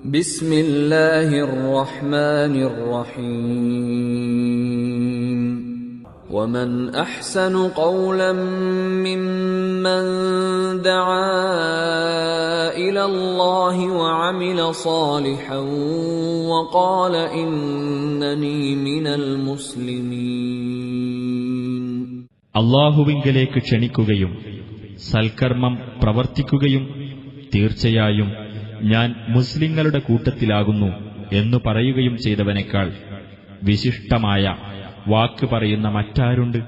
بسم الله الرحمن الرحيم ومن أحسن قولا ممن دعا إلى الله وعمل صالحا وقال إنني من المسلمين. അല്ലാഹുവിങ്കലേക്ക് ക്ഷണിക്കുകയും സൽക്കർമ്മം പ്രവർത്തിക്കുകയും തീർച്ചയായും ഞാൻ മുസ്ലിങ്ങളുടെ കൂട്ടത്തിലാകുന്നു എന്നു പറയുകയും ചെയ്തവനേക്കാൾ വിശിഷ്ടമായ വാക്ക് പറയുന്ന മറ്റാരുണ്ട്?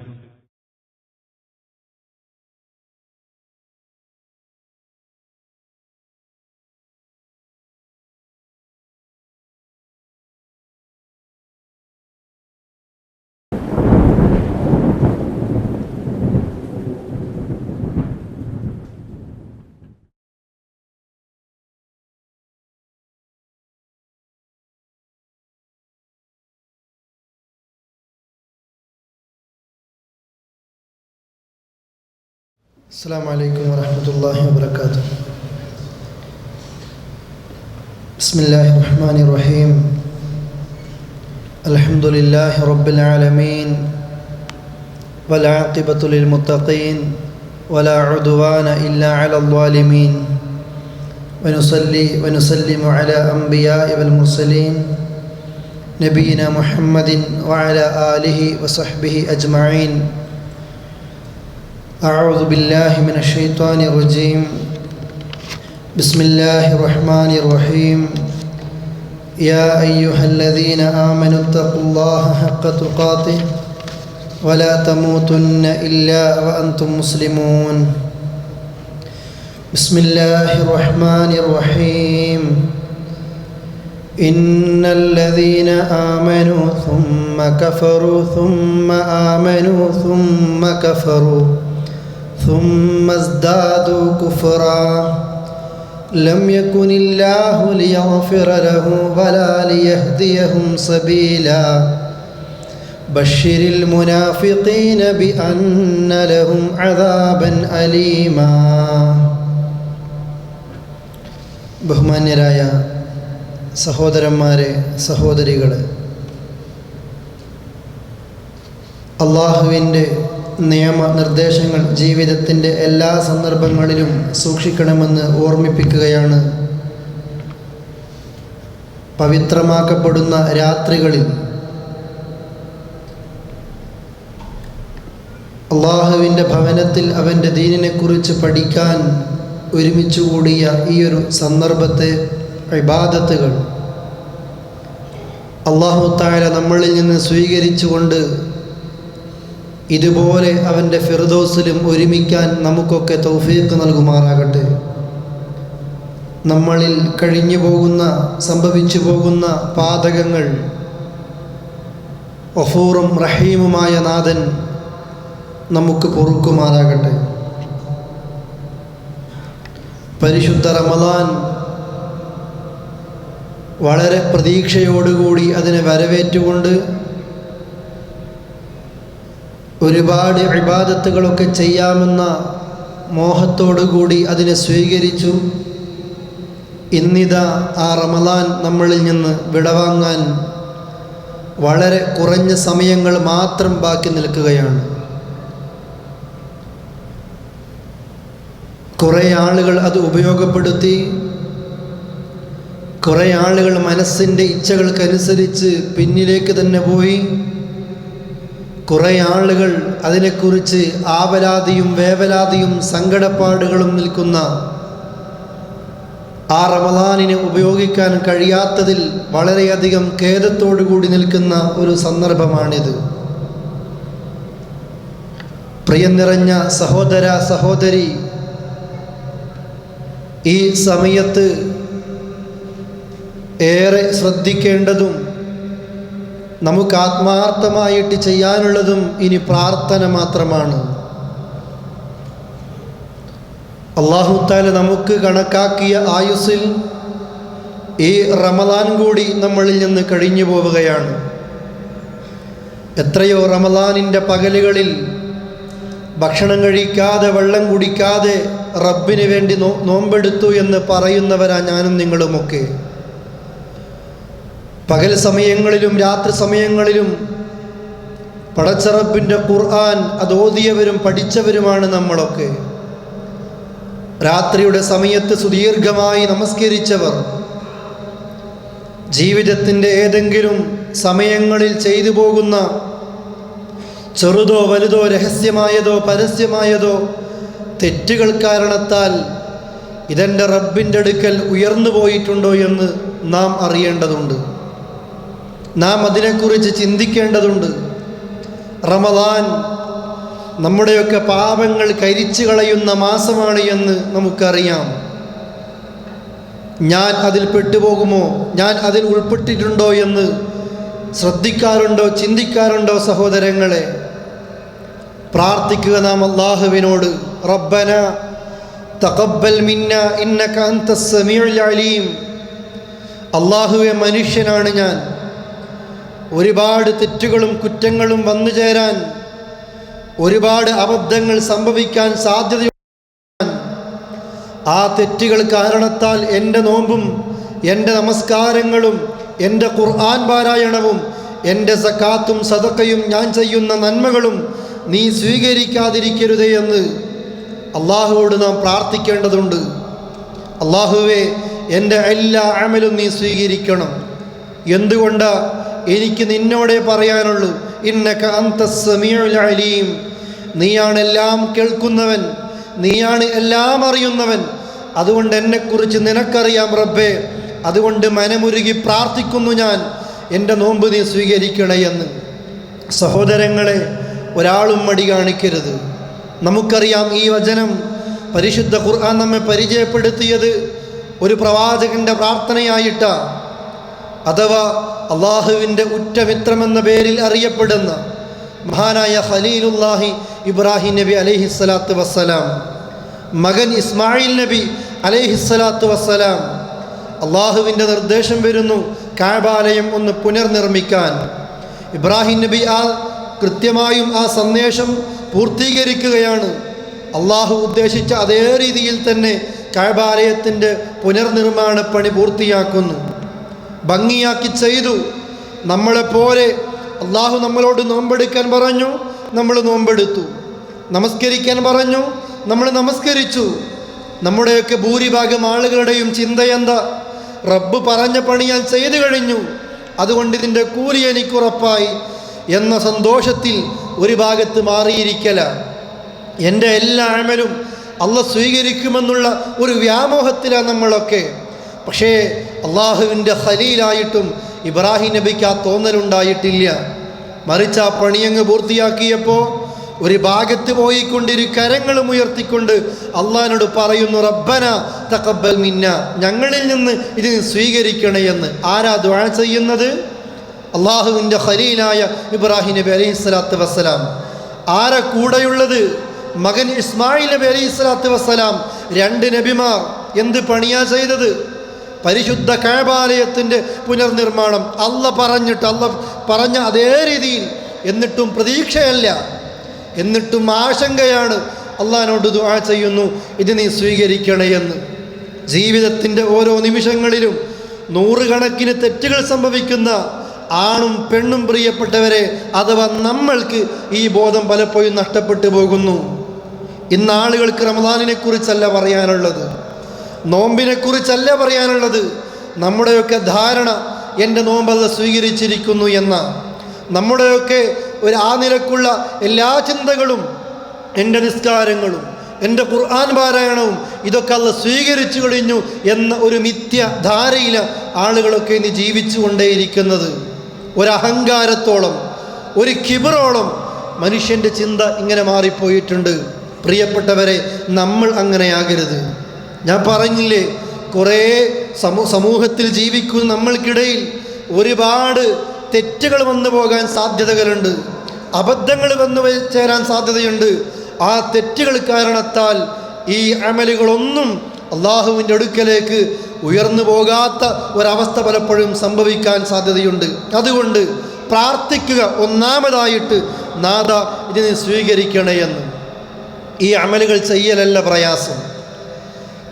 السلام عليكم ورحمة الله وبركاته. بسم الله الرحمن الرحيم. الحمد لله رب العالمين والعاقبة للمتقين ولا عدوان إلا على الظالمين ونصلي ونسلم على أنبياء والمرسلين نبينا محمد وعلى آله وصحبه أجمعين. أعوذ بالله من الشيطان الرجيم. بسم الله الرحمن الرحيم. يا أيها الذين آمنوا اتقوا الله حق تقاته ولا تموتن إلا وأنتم مسلمون. بسم الله الرحمن الرحيم. إن الذين آمنوا ثم كفروا ثم آمنوا ثم كفروا ثم ازدادوا كفرا لم يكن الله ليغفر لهم ولا ليهديهم سبيلا بشر المنافقين بأن لهم عذابا أليما. ബഹുമാന്യരായ സഹോദരന്മാരെ, സഹോദരികളെ, അള്ളാഹുവിൻ്റെ നിയമനിർദ്ദേശങ്ങൾ ജീവിതത്തിൻ്റെ എല്ലാ സന്ദർഭങ്ങളിലും സൂക്ഷിക്കണമെന്ന് ഓർമ്മിപ്പിക്കുകയാണ്. പവിത്രമാക്കപ്പെടുന്ന രാത്രികളിൽ അള്ളാഹുവിൻ്റെ ഭവനത്തിൽ അവൻ്റെ ദീനിനെക്കുറിച്ച് പഠിക്കാൻ ഒരുമിച്ചുകൂടിയ ഈ ഒരു സന്ദർഭത്തെ ഇബാദത്തുകൾ അല്ലാഹു തആല നമ്മളിൽ നിന്ന് സ്വീകരിച്ചുകൊണ്ട് ഇതുപോലെ അവൻ്റെ ഫിർദൗസിലും ഒരുമിക്കാൻ നമുക്കൊക്കെ തൗഫീഖ് നൽകുമാറാകട്ടെ. നമ്മളിൽ കഴിഞ്ഞു പോകുന്ന, സംഭവിച്ചു പോകുന്ന പാതകങ്ങൾ ഗഫൂറും റഹീമുമായ നാഥൻ നമുക്ക് പൊറുക്കുമാറാകട്ടെ. പരിശുദ്ധ റമളാൻ വളരെ പ്രതീക്ഷയോടുകൂടി അതിനെ വരവേറ്റുകൊണ്ട് ഒരുപാട് ഇബാദത്തുകളൊക്കെ ചെയ്യാമെന്ന മോഹത്തോടുകൂടി അതിനെ സ്വീകരിച്ചു. ഇന്നിതാ ആ റമളാൻ നമ്മളിൽ നിന്ന് വിടവാങ്ങാൻ വളരെ കുറഞ്ഞ സമയങ്ങൾ മാത്രം ബാക്കി നിൽക്കുകയാണ്. കുറേ ആളുകൾ അത് ഉപയോഗപ്പെടുത്തി, കുറേ ആളുകൾ മനസ്സിൻ്റെ ഇച്ഛകൾക്കനുസരിച്ച് പിന്നിലേക്ക് തന്നെ പോയി, കുറേ ആളുകൾ അതിനെക്കുറിച്ച് ആവലാതിയും വേവലാതിയും സങ്കടപ്പാടുകളും നിൽക്കുന്ന ആ റമളാനിനെ ഉപയോഗിക്കാൻ കഴിയാത്തതിൽ വളരെയധികം ഖേദത്തോടു കൂടി നിൽക്കുന്ന ഒരു സന്ദർഭമാണിത്. പ്രിയം നിറഞ്ഞ സഹോദര സഹോദരി, ഈ സമയത്ത് ഏറെ ശ്രദ്ധിക്കേണ്ടതും നമുക്ക് ആത്മാർത്ഥമായിട്ട് ചെയ്യാനുള്ളതും ഇനി പ്രാർത്ഥന മാത്രമാണ്. അല്ലാഹു തആല നമുക്ക് കണക്കാക്കിയ ആയുസ്സിൽ ഈ റമളാൻ കൂടി നമ്മളിൽ നിന്ന് കഴിഞ്ഞു പോവുകയാണ്. എത്രയോ റമളാനിൻ്റെ പകലുകളിൽ ഭക്ഷണം കഴിക്കാതെ വെള്ളം കുടിക്കാതെ റബ്ബിന് വേണ്ടി നോമ്പെടുത്തു എന്ന് പറയുന്നവരാ ഞാനും നിങ്ങളുമൊക്കെ. പകൽ സമയങ്ങളിലും രാത്രി സമയങ്ങളിലും പടച്ചറപ്പിൻ്റെ ഖുർആൻ അത് ഓതിയവരും പഠിച്ചവരുമാണ് നമ്മളൊക്കെ. രാത്രിയുടെ സമയത്ത് സുദീർഘമായി നമസ്കരിച്ചവർ, ജീവിതത്തിൻ്റെ ഏതെങ്കിലും സമയങ്ങളിൽ ചെയ്തു പോകുന്ന ചെറുതോ വലുതോ രഹസ്യമായതോ പരസ്യമായതോ തെറ്റുകൾ കാരണത്താൽ ഇതെൻ്റെ റബ്ബിൻ്റെ അടുക്കൽ ഉയർന്നു പോയിട്ടുണ്ടോ എന്ന് നാം അറിയേണ്ടതുണ്ട്. നാം അതിനെക്കുറിച്ച് ചിന്തിക്കേണ്ടതുണ്ട്. റമദാൻ നമ്മുടെയൊക്കെ പാപങ്ങൾ കരിച്ചു കളയുന്ന മാസമാണ് എന്ന് നമുക്കറിയാം. ഞാൻ അതിൽ പെട്ടുപോകുമോ, ഞാൻ അതിൽ ഉൾപ്പെട്ടിട്ടുണ്ടോ എന്ന് ശ്രദ്ധിക്കാറുണ്ടോ, ചിന്തിക്കാറുണ്ടോ സഹോദരങ്ങളെ? പ്രാർത്ഥിക്കുക നാം അല്ലാഹുവിനോട്, റബ്ബന തഖബ്ബൽ മിന്ന ഇന്നക അൻതസ് സമീഉൽ അലീം. അല്ലാഹുവേ, മനുഷ്യനാണ് ഞാൻ, ഒരുപാട് തെറ്റുകളും കുറ്റങ്ങളും വന്നു ചേരാൻ, ഒരുപാട് അബദ്ധങ്ങൾ സംഭവിക്കാൻ സാധ്യതയുണ്ട്. ആ തെറ്റുകൾ കാരണത്താൽ എൻ്റെ നോമ്പും എൻ്റെ നമസ്കാരങ്ങളും എൻ്റെ ഖുർആൻ പാരായണവും എൻ്റെ സക്കാത്തും സദഖയും ഞാൻ ചെയ്യുന്ന നന്മകളും നീ സ്വീകരിക്കാതിരിക്കരുതേ എന്ന് അള്ളാഹുവോട് നാം പ്രാർത്ഥിക്കേണ്ടതുണ്ട്. അള്ളാഹുവേ, എൻ്റെ എല്ലാ അമലും നീ സ്വീകരിക്കണം. എന്തുകൊണ്ട്? എനിക്ക് നിന്നോടേ പറയാനുള്ളൂ, ഇന്നക അൻതസ് സമീഉൽ അലീം. നീയാണ് എല്ലാം കേൾക്കുന്നവൻ, നീയാണ് എല്ലാം അറിയുന്നവൻ. അതുകൊണ്ട് എന്നെക്കുറിച്ച് നിനക്കറിയാം റബ്ബേ. അതുകൊണ്ട് മനമുരുകി പ്രാർത്ഥിക്കുന്നു ഞാൻ, എൻ്റെ നോമ്പ് നീ സ്വീകരിക്കണേ എന്ന്. സഹോദരങ്ങളെ, ഒരാളും മടി കാണിക്കരുത്. നമുക്കറിയാം, ഈ വചനം പരിശുദ്ധ ഖുർആൻ നമ്മെ പരിചയപ്പെടുത്തിയത് ഒരു പ്രവാചകൻ്റെ പ്രാർത്ഥനയായിട്ടാണ്. അഥവാ അള്ളാഹുവിൻ്റെ ഉറ്റമിത്രമെന്ന പേരിൽ അറിയപ്പെടുന്ന മഹാനായ ഖലീലുല്ലാഹി ഇബ്രാഹിം നബി അലൈഹിസ്സലാത്തു വസ്സലാം, മകൻ ഇസ്മായിൽ നബി അലൈഹിസ്സലാത്തു വസ്സലാം, അള്ളാഹുവിൻ്റെ നിർദ്ദേശം വരുന്നു കഅബാലയം ഒന്ന് പുനർനിർമ്മിക്കാൻ. ഇബ്രാഹിം നബി കൃത്യമായും ആ സന്ദേശം പൂർത്തീകരിക്കുകയാണ്. അള്ളാഹു ഉദ്ദേശിച്ച അതേ രീതിയിൽ തന്നെ കഅബാലയത്തിൻ്റെ പുനർനിർമ്മാണ പണി പൂർത്തിയാക്കുന്നു, ഭംഗിയാക്കി ചെയ്തു. നമ്മളെപ്പോലെ അള്ളാഹു നമ്മളോട് നോമ്പെടുക്കാൻ പറഞ്ഞു, നമ്മൾ നോമ്പെടുത്തു. നമസ്കരിക്കാൻ പറഞ്ഞു, നമ്മൾ നമസ്കരിച്ചു. നമ്മുടെയൊക്കെ ഭൂരിഭാഗം ആളുകളുടെയും ചിന്തയെന്താ? റബ്ബ് പറഞ്ഞ പണി ഞാൻ ചെയ്തു കഴിഞ്ഞു, അതുകൊണ്ട് ഇതിൻ്റെ കൂലി എനിക്കുറപ്പായി എന്ന സന്തോഷത്തിൽ ഒരു ഭാഗത്ത് മാറിയിരിക്കല. എൻ്റെ എല്ലാ അമലും അള്ളാഹ് സ്വീകരിക്കുമെന്നുള്ള ഒരു വ്യാമോഹത്തിലാണ് നമ്മളൊക്കെ. പക്ഷേ അള്ളാഹുവിൻ്റെ ഖലീലായിട്ടും ഇബ്രാഹിം നബിക്ക് ആ തോന്നലുണ്ടായിട്ടില്ല. മറിച്ച് ആ പണിയങ്ങ് പൂർത്തിയാക്കിയപ്പോൾ ഒരു ഭാഗത്ത് പോയിക്കൊണ്ടിരു കരങ്ങളും ഉയർത്തിക്കൊണ്ട് അള്ളാഹിനോട് പറയുന്നു, റബ്ബന തഖബ്ബൽ മിന്ന, ഞങ്ങളിൽ നിന്ന് ഇത് സ്വീകരിക്കണേ എന്ന്. ആരാ ദുആ ചെയ്യുന്നത്? അള്ളാഹുവിൻ്റെ ഖലീലായ ഇബ്രാഹിം നബി അലൈഹിസ്സലാത്തു വസ്സലാം. ആരാ കൂടെയുള്ളത്? മകൻ ഇസ്മായിൽ നബി അലൈഹിസ്സലാത്തു വസ്സലാം. രണ്ട് നബിമാർ എന്ത് പണിയാ ചെയ്തത്? പരിശുദ്ധ കഅബാലയത്തിൻ്റെ പുനർനിർമ്മാണം അള്ളാഹ് പറഞ്ഞ അതേ രീതിയിൽ. എന്നിട്ടും പ്രതീക്ഷയല്ല, എന്നിട്ടും ആശങ്കയാണ്. അള്ളാഹിനോട് ദുആ ചെയ്യുന്നു, ഇത് നീ സ്വീകരിക്കണേ എന്ന്. ജീവിതത്തിൻ്റെ ഓരോ നിമിഷങ്ങളിലും നൂറുകണക്കിന് തെറ്റുകൾ സംഭവിക്കുന്ന ആണും പെണ്ണും പ്രിയപ്പെട്ടവരെ, അഥവാ നമ്മൾക്ക് ഈ ബോധം പലപ്പോഴും നഷ്ടപ്പെട്ടു പോകുന്നു. ഇന്ന് ആളുകൾക്ക് റമദാനിനെ കുറിച്ചല്ല പറയാനുള്ളത്, നോമ്പിനെക്കുറിച്ചല്ല പറയാനുള്ളത്. നമ്മുടെയൊക്കെ ധാരണ എൻ്റെ നോമ്പല്ല സ്വീകരിച്ചിരിക്കുന്നു എന്ന, നമ്മുടെയൊക്കെ ആ നിലക്കുള്ള എല്ലാ ചിന്തകളും, എൻ്റെ നിസ്കാരങ്ങളും എൻ്റെ ഖുർആൻ പാരായണവും ഇതൊക്കെ അല്ലാഹ് സ്വീകരിച്ചു കഴിഞ്ഞു എന്ന ഒരു മിഥ്യാധാരയില ആളുകളൊക്കെ ഇന്ന് ജീവിച്ചു കൊണ്ടേയിരിക്കുന്നത്. ഒരഹങ്കാരത്തോളം, ഒരു കിബറോളം മനുഷ്യൻ്റെ ചിന്ത ഇങ്ങനെ മാറിപ്പോയിട്ടുണ്ട്. പ്രിയപ്പെട്ടവരെ, നമ്മൾ അങ്ങനെയാകരുത്. ഞാൻ പറഞ്ഞില്ലേ, കുറേ സമൂഹത്തിൽ ജീവിക്കുന്ന നമ്മൾക്കിടയിൽ ഒരുപാട് തെറ്റുകൾ വന്നു പോകാൻ സാധ്യതകളുണ്ട്, അബദ്ധങ്ങൾ വന്നു ചേരാൻ സാധ്യതയുണ്ട്. ആ തെറ്റുകൾ കാരണത്താൽ ഈ അമലുകളൊന്നും അള്ളാഹുവിൻ്റെ അടുക്കലേക്ക് ഉയർന്നു പോകാത്ത ഒരവസ്ഥ പലപ്പോഴും സംഭവിക്കാൻ സാധ്യതയുണ്ട്. അതുകൊണ്ട് പ്രാർത്ഥിക്കുക ഒന്നാമതായിട്ട്, നാഥ ഇതിനെ സ്വീകരിക്കണേ എന്ന്. ഈ അമലുകൾ ചെയ്യലല്ല പ്രയാസം,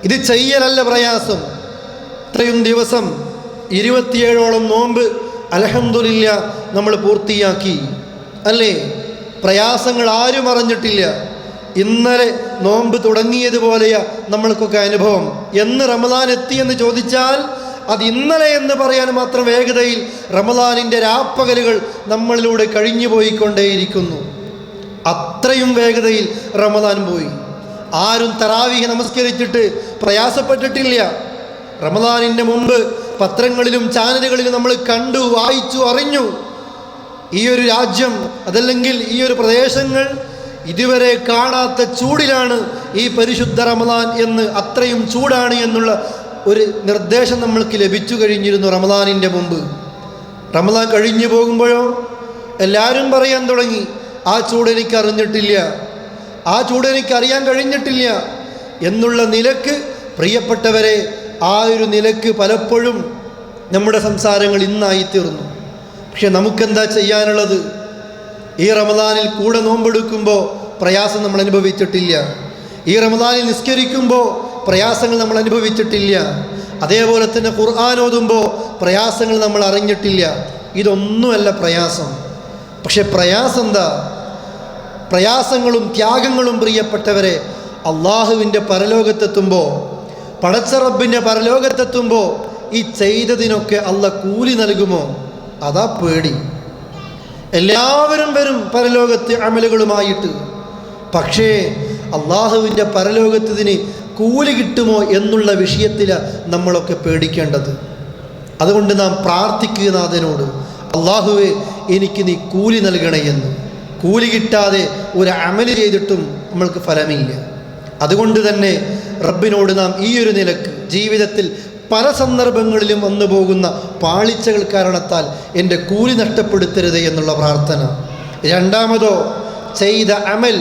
ഇത് ചെയ്യലല്ല പ്രയാസം. ഇത്രയും ദിവസം 27ഓളം നോമ്പ് അൽഹംദുലില്ലാ നമ്മൾ പൂർത്തിയാക്കി, അല്ലേ? പ്രയാസങ്ങൾ ആരും അറിഞ്ഞിട്ടില്ല. ഇന്നലെ നോമ്പ് തുടങ്ങിയതുപോലെയാ നമ്മൾക്കൊക്കെ അനുഭവം. എന്ന് റമദാൻ എത്തിയെന്ന് ചോദിച്ചാൽ അത് ഇന്നലെ എന്ന് പറയാൻ മാത്രം വേഗതയിൽ റമദാനിൻ്റെ രാപ്പകലുകൾ നമ്മളിലൂടെ കഴിഞ്ഞു പോയിക്കൊണ്ടേയിരിക്കുന്നു. അത്രയും വേഗതയിൽ റമദാൻ പോയി. ആരും തറാവീഹ് നമസ്കരിച്ചിട്ട് പ്രയാസപ്പെട്ടിട്ടില്ല. റമദാനിൻ്റെ മുമ്പ് പത്രങ്ങളിലും ചാനലുകളിലും നമ്മൾ കണ്ടു, വായിച്ചു, അറിഞ്ഞു ഈ ഒരു രാജ്യം അതല്ലെങ്കിൽ ഈ ഒരു പ്രദേശങ്ങൾ ഇതുവരെ കാണാത്ത ചൂടിലാണ് ഈ പരിശുദ്ധ റമദാൻ എന്ന്, അത്രയും ചൂടാണ് എന്നുള്ള ഒരു നിർദ്ദേശം നമ്മൾക്ക് ലഭിച്ചു കഴിഞ്ഞിരുന്നു റമദാനിൻ്റെ മുമ്പ്. റമദാൻ കഴിഞ്ഞു പോകുമ്പോഴോ എല്ലാവരും പറയാൻ തുടങ്ങി, ആ ചൂട് എനിക്ക് അറിഞ്ഞിട്ടില്ല, ആ ചൂട് എനിക്ക് അറിയാൻ കഴിഞ്ഞിട്ടില്ല എന്നുള്ള നിലക്ക്. പ്രിയപ്പെട്ടവരെ, ആ ഒരു നിലക്ക് പലപ്പോഴും നമ്മുടെ സംസാരങ്ങൾ ഇന്നായിത്തീർന്നു. പക്ഷെ നമുക്കെന്താ ചെയ്യാനുള്ളത്? ഈ റമദാനിൽ കൂടെ നോമ്പെടുക്കുമ്പോൾ പ്രയാസം നമ്മൾ അനുഭവിച്ചിട്ടില്ല. ഈ റമദാനിൽ നിസ്കരിക്കുമ്പോൾ പ്രയാസങ്ങൾ നമ്മൾ അനുഭവിച്ചിട്ടില്ല. അതേപോലെ തന്നെ ഖുർആൻ ഓതുമ്പോൾ പ്രയാസങ്ങൾ നമ്മൾ അറിഞ്ഞിട്ടില്ല. ഇതൊന്നുമല്ല പ്രയാസം. പക്ഷെ പ്രയാസം എന്താ? പ്രയാസങ്ങളും ത്യാഗങ്ങളും പ്രിയപ്പെട്ടവരെ, അള്ളാഹുവിൻ്റെ പരലോകത്തെത്തുമ്പോൾ, പടച്ച റബ്ബിൻ്റെ പരലോകത്തെത്തുമ്പോൾ ഈ ചെയ്തതിനൊക്കെ അള്ളാഹ് കൂലി നൽകുമോ? അതാ പേടി. എല്ലാവരും വരും പരലോകത്ത് അമലുകളുമായിട്ട്. പക്ഷേ അള്ളാഹുവിൻ്റെ പരലോകത്തിന് കൂലി കിട്ടുമോ എന്നുള്ള വിഷയത്തിലാണ് നമ്മളൊക്കെ പേടിക്കേണ്ടത്. അതുകൊണ്ട് നാം പ്രാർത്ഥിക്കുക നാഥനോട്, അള്ളാഹുവേ എനിക്ക് നീ കൂലി നൽകണേ എന്ന്. കൂലി കിട്ടാതെ ഒരു അമല് ചെയ്തിട്ടും നമ്മൾക്ക് ഫലമില്ല. അതുകൊണ്ട് തന്നെ റബ്ബിനോട് നാം ഈ ഒരു നിലക്ക് ജീവിതത്തിൽ പല സന്ദർഭങ്ങളിലും വന്നു പോകുന്ന പാളിച്ചകൾ കാരണത്താൽ എൻ്റെ കൂലി നഷ്ടപ്പെടുത്തരുത് എന്നുള്ള പ്രാർത്ഥന. രണ്ടാമതോ, ചെയ്ത അമൽ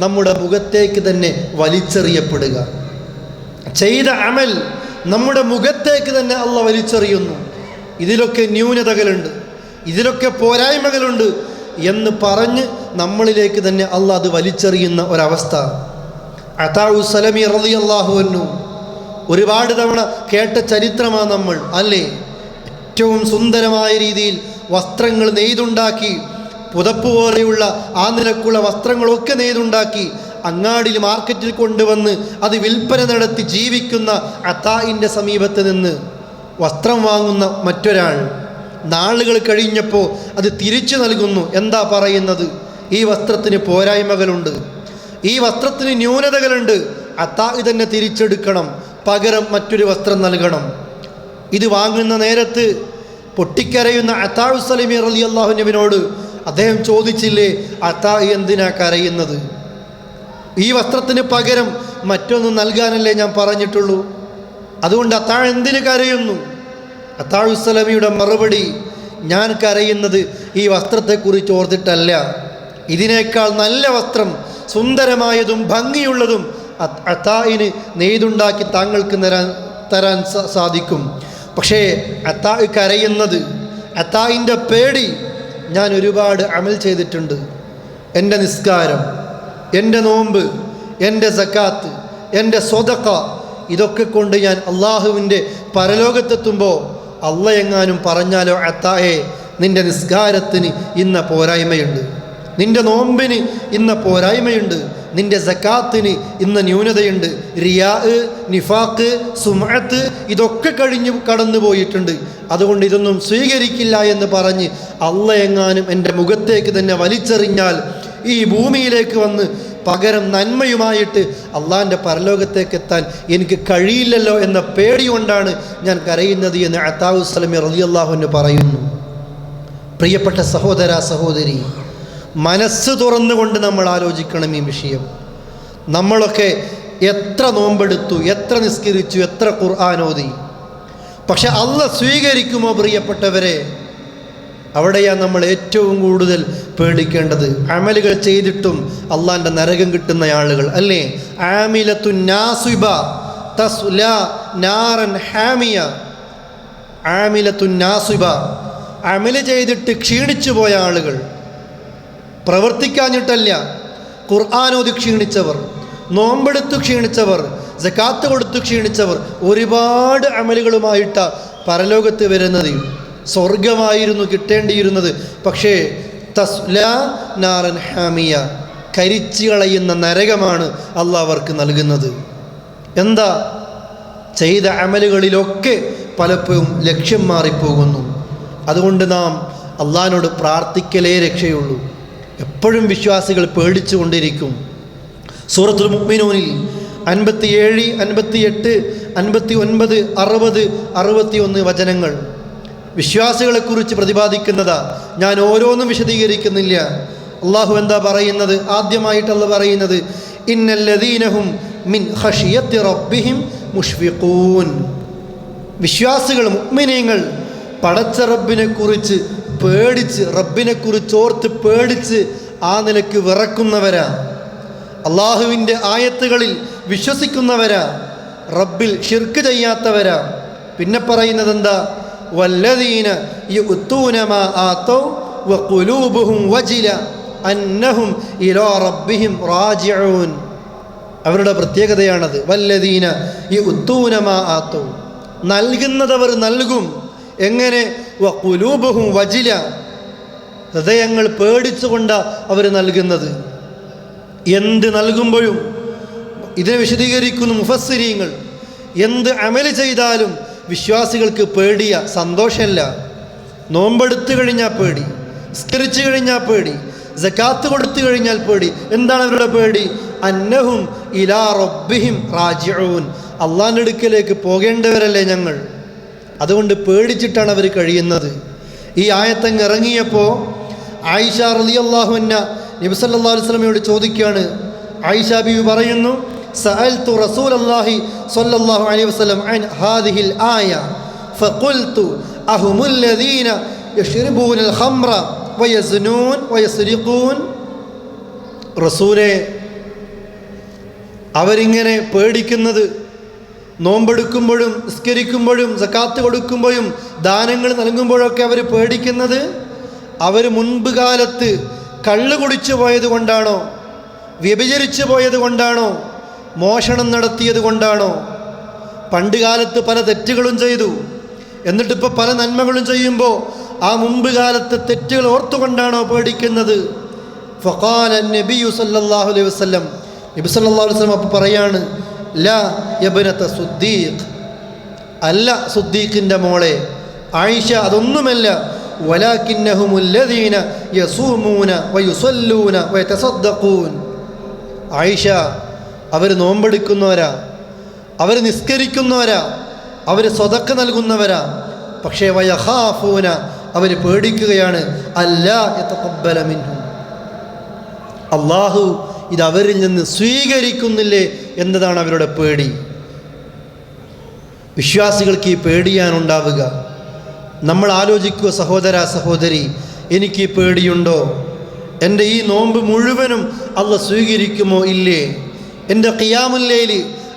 നമ്മുടെ മുഖത്തേക്ക് തന്നെ വലിച്ചെറിയപ്പെടുക. ചെയ്ത അമൽ നമ്മുടെ മുഖത്തേക്ക് തന്നെ അള്ളാഹ് വലിച്ചെറിയുന്നു. ഇതിലൊക്കെ ന്യൂനതകളുണ്ട്, ഇതിലൊക്കെ പോരായ്മകളുണ്ട് എന്ന് പറഞ്ഞ് നമ്മളിലേക്ക് തന്നെ അള്ളാഹ് അത് വലിച്ചെറിയുന്ന ഒരവസ്ഥ. അതാഉ സലമി റളിയല്ലാഹു അൻഹു ഒരുപാട് തവണ കേട്ട ചരിത്രമാണ് നമ്മൾ, അല്ലേ? ഏറ്റവും സുന്ദരമായ രീതിയിൽ വസ്ത്രങ്ങൾ നെയ്തുണ്ടാക്കി, പുതപ്പ് പോലെയുള്ള ആ നിലക്കുള്ള വസ്ത്രങ്ങളൊക്കെ നെയ്തുണ്ടാക്കി അങ്ങാടിയിൽ മാർക്കറ്റിൽ കൊണ്ടുവന്ന് അത് വിൽപ്പന നടത്തി ജീവിക്കുന്ന അതാഇൻ്റെ സമീപത്ത് നിന്ന് വസ്ത്രം വാങ്ങുന്ന മറ്റൊരാൾ നാളുകൾ കഴിഞ്ഞപ്പോൾ അത് തിരിച്ചു നൽകുന്നു. എന്താ പറയുന്നത്? ഈ വസ്ത്രത്തിന് പോരായ്മകളുണ്ട്, ഈ വസ്ത്രത്തിന് ന്യൂനതകളുണ്ട്, അതാഇ തന്നെ തിരിച്ചെടുക്കണം, പകരം മറ്റൊരു വസ്ത്രം നൽകണം. ഇത് വാങ്ങുന്ന നേരത്ത് പൊട്ടിക്കരയുന്ന അതാഉ സലമി റളിയല്ലാഹു അൻഹുവിനോട് അദ്ദേഹം ചോദിച്ചില്ലേ, അതാഇ എന്തിനാ കരയുന്നത്? ഈ വസ്ത്രത്തിന് പകരം മറ്റൊന്ന് നൽകാനല്ലേ ഞാൻ പറഞ്ഞിട്ടുള്ളൂ, അതുകൊണ്ട് അതാഇ എന്തിന് കരയുന്നു? അതാഉ സലമിയുടെ മറുപടി, ഞാൻ കരയുന്നത് ഈ വസ്ത്രത്തെക്കുറിച്ച് ഓർത്തിട്ടല്ല, ഇതിനേക്കാൾ നല്ല വസ്ത്രം, സുന്ദരമായതും ഭംഗിയുള്ളതും അതാഇന് നെയ്തുണ്ടാക്കി താങ്കൾക്ക് തരാൻ സാധിക്കും. പക്ഷേ അതാഇ കരയുന്നത്, അതാഇൻ്റെ പേടി, ഞാൻ ഒരുപാട് അമൽ ചെയ്തിട്ടുണ്ട്, എൻ്റെ നിസ്കാരം, എൻ്റെ നോമ്പ്, എൻ്റെ സക്കാത്ത്, എൻ്റെ സ്വതക്ക, ഇതൊക്കെ കൊണ്ട് ഞാൻ അള്ളാഹുവിൻ്റെ പരലോകത്തെത്തുമ്പോൾ അള്ളാഹ് എങ്ങാനും പറഞ്ഞാലോ, അതായെ നിൻ്റെ നിസ്കാരത്തിന് ഇന്ന പോരായ്മയുണ്ട്, നിൻ്റെ നോമ്പിന് ഇന്ന പോരായ്മയുണ്ട്, നിൻ്റെ സക്കാത്തിന് ഇന്ന ന്യൂനതയുണ്ട്, റിയാ, നിഫാഖ്, സുമഅത്ത് ഇതൊക്കെ കടന്നു പോയിട്ടുണ്ട്, അതുകൊണ്ട് ഇതൊന്നും സ്വീകരിക്കില്ല എന്ന് പറഞ്ഞ് അള്ളാഹ് എങ്ങാനും എൻ്റെ മുഖത്തേക്ക് തന്നെ വലിച്ചെറിഞ്ഞാൽ ഈ ഭൂമിയിലേക്ക് വന്ന് പകരം നന്മയുമായിട്ട് അള്ളാഹിൻ്റെ പരലോകത്തേക്ക് എത്താൻ എനിക്ക് കഴിയില്ലല്ലോ എന്ന പേടി കൊണ്ടാണ് ഞാൻ കരയുന്നത് എന്ന് അതാഉ സലമി റളിയല്ലാഹു അൻഹു പറയുന്നു. പ്രിയപ്പെട്ട സഹോദര സഹോദരി, മനസ്സ് തുറന്നുകൊണ്ട് നമ്മൾ ആലോചിക്കണം ഈ വിഷയം. നമ്മളൊക്കെ എത്ര നോമ്പെടുത്തു, എത്ര നിസ്കരിച്ചു, എത്ര ഖുർആൻ ഓതി, പക്ഷെ അള്ളാഹ് സ്വീകരിക്കുമോ പ്രിയപ്പെട്ടവരെ? അവിടെയാണ് നമ്മൾ ഏറ്റവും കൂടുതൽ പേടിക്കേണ്ടത്. അമലുകൾ ചെയ്തിട്ടും അള്ളാഹിൻ്റെ നരകം കിട്ടുന്ന ആളുകൾ, അല്ലേ? ആമിലത്തുൻ നാസിബ തസ്ലാ നാറൻ ഹാമിയ. ആമിലത്തുൻ നാസിബ, അമല് ചെയ്തിട്ട് ക്ഷീണിച്ചു പോയ ആളുകൾ, പ്രവർത്തിക്കാഞ്ഞിട്ടല്ല, ഖുർആനോദി ക്ഷീണിച്ചവർ, നോമ്പെടുത്തു ക്ഷീണിച്ചവർ, സക്കാത്ത് കൊടുത്തു ക്ഷീണിച്ചവർ, ഒരുപാട് അമലുകളുമായിട്ടാണ് പരലോകത്ത് വരുന്നത്. സ്വർഗമായിരുന്നു കിട്ടേണ്ടിയിരുന്നത്. പക്ഷേ തസ്ലാ നാറൻ ഹാമിയ, കരിച്ചു കളയുന്ന നരകമാണ് അള്ളാഹ് അവർക്ക് നൽകുന്നത്. എന്താ? ചെയ്ത അമലുകളിലൊക്കെ പലപ്പോഴും ലക്ഷ്യം മാറിപ്പോകുന്നു. അതുകൊണ്ട് നാം അള്ളാഹിനോട് പ്രാർത്ഥിക്കലേ രക്ഷയുള്ളൂ. എപ്പോഴും വിശ്വാസികൾ പേടിച്ചു കൊണ്ടിരിക്കും. സൂറത്തുൽ മുഅ്മിനൂനിൽ 57, 58, 59, 60, 61 വചനങ്ങൾ വിശ്വാസികളെക്കുറിച്ച് പ്രതിപാദിക്കുന്നതാ. ഞാൻ ഓരോന്നും വിശദീകരിക്കുന്നില്ല. അള്ളാഹു എന്താ പറയുന്നത്? ആദ്യമായിട്ട് അള്ളാഹ് പറയുന്നത് ഇന്നല്ലദീനഹും മിൻ ഖശിയത്തി റബ്ബിഹിം മുഷ്ഫിഖൂൻ. വിശ്വാസികൾ, മുഅ്മിനീങ്ങൾ പടച്ച റബ്ബിനെ കുറിച്ച് പേടിച്ച്, റബ്ബിനെ കുറിച്ച് ഓർത്ത് പേടിച്ച് ആ നിലയ്ക്ക് വിറക്കുന്നവരാ. അള്ളാഹുവിൻ്റെ ആയത്തുകളിൽ വിശ്വസിക്കുന്നവരാ. റബ്ബിൽ ഷിർക്ക് ചെയ്യാത്തവരാ. പിന്നെ പറയുന്നത് എന്താ? വല്ലദീന യുഅ്തൂന മാ ആതൗ വഖുലൂബുഹും വജില അന്നഹും ഇലാ റബ്ബിഹിം റാജിഊൻ. അവരുടെ പ്രത്യേകതയാണത്. വല്ലദീന യുഅ്തൂന മാ ആതൗ, നൽകുന്നതവർ നൽകും. എങ്ങനെ? വഖുലൂബുഹും വജില, ഹൃദയങ്ങൾ പേടിച്ചുകൊണ്ടാണ് അവർ നൽകുന്നത്. എന്ത് നൽകുമ്പോഴും ഇതിനെ വിശദീകരിക്കുന്നു മുഫസ്സിരീങ്ങൾ. എന്ത് അമല് ചെയ്താലും വിശ്വാസികൾക്ക് പേടിയ, സന്തോഷമല്ല. നോമ്പെടുത്തു കഴിഞ്ഞാൽ പേടി, നിസ്കരിച്ചു കഴിഞ്ഞാൽ പേടി, സകാത്ത് കൊടുത്തു കഴിഞ്ഞാൽ പേടി. എന്താണ് അവരുടെ പേടി? അന്നഹും ഇലാ റബ്ബിഹിം റാജിഊൻ, അള്ളാഹിൻ്റെ അടുക്കലേക്ക് പോകേണ്ടവരല്ലേ ഞങ്ങൾ. അതുകൊണ്ട് പേടിച്ചിട്ടാണ് അവർ കഴിയുന്നത്. ഈ ആയത്തങ്ങ് ഇറങ്ങിയപ്പോൾ ആയിഷ റളിയല്ലാഹു അൻഹ നബി സല്ലല്ലാഹു അലൈഹി വസല്ലമയോട് ചോദിക്കുകയാണ്. ആയിഷ ബീവി പറയുന്നു, സഅൽതു റസൂലല്ലാഹി സ്വല്ലല്ലാഹു അലൈഹി വസല്ലം അൻ ഹാദിഹിൽ ആയ ഫഖുൽതു അഹുമുൽ ലദീന യശ്റബൂനൽ ഖംറ വയസ്നൂൻ വയസ്രിഖൂൻ. റസൂലേ, അവരിങ്ങനെ പേടിക്കുന്നത് നോമ്പെടുക്കുമ്പോഴും നിസ്കരിക്കുമ്പോഴും സകാത്ത് കൊടുക്കുമ്പോഴും ദാനങ്ങൾ നൽകുമ്പോഴൊക്കെ അവർ പേടിക്കുന്നത് അവർ മുൻപ് കാലത്ത് കള്ള് കുടിച്ചു പോയത് കൊണ്ടാണോ? വ്യഭിചരിച്ചു പോയത് കൊണ്ടാണോ? മോഷണം നടത്തിയത് കൊണ്ടാണോ? പണ്ട് കാലത്ത് പല തെറ്റുകളും ചെയ്തു, എന്നിട്ടിപ്പോൾ പല നന്മകളും ചെയ്യുമ്പോൾ ആ മുമ്പ് കാലത്തെ തെറ്റുകൾ ഓർത്തുകൊണ്ടാണോ പേടിക്കുന്നത്? ഫഖാല നബിയു സല്ലല്ലാഹു അലൈഹി വസല്ലം, നബി സല്ലല്ലാഹു അലൈഹി വസല്ലം അപ്പോൾ പറയാണ്, ലാ യബ്നത സുദ്ദീഖ്, അല്ല സുദ്ദീഖിൻ്റെ മോളെ ആയിഷ, അതൊന്നുമല്ല. വലാകിന്നഹുമുല്ലദീന യസൂമൂന വയുസല്ലൂന വയതസദ്ദഖൂൻ. ആയിഷ, അവർ നോമ്പെടുക്കുന്നവരാ, അവർ നിസ്കരിക്കുന്നവരാ, അവർ സ്വതക്ക നൽകുന്നവരാ. പക്ഷേ വയഖാഫൂന, അവർ പേടിക്കുകയാണ്, അല്ലാ യതഖബ്ബല മിൻഹും, അള്ളാഹു ഇത് അവരിൽ നിന്ന് സ്വീകരിക്കുന്നില്ലേ എന്നതാണ് അവരുടെ പേടി. വിശ്വാസികൾക്ക് ഈ പേടിയാണുണ്ടാവുക. നമ്മൾ ആലോചിക്കുക, സഹോദര സഹോദരി, എനിക്ക് ഈ പേടിയുണ്ടോ? എൻ്റെ ഈ നോമ്പ് മുഴുവനും അള്ളാഹ് സ്വീകരിക്കുമോ ഇല്ലേ? എൻ്റെ ഖിയാമുൽ ലൈൽ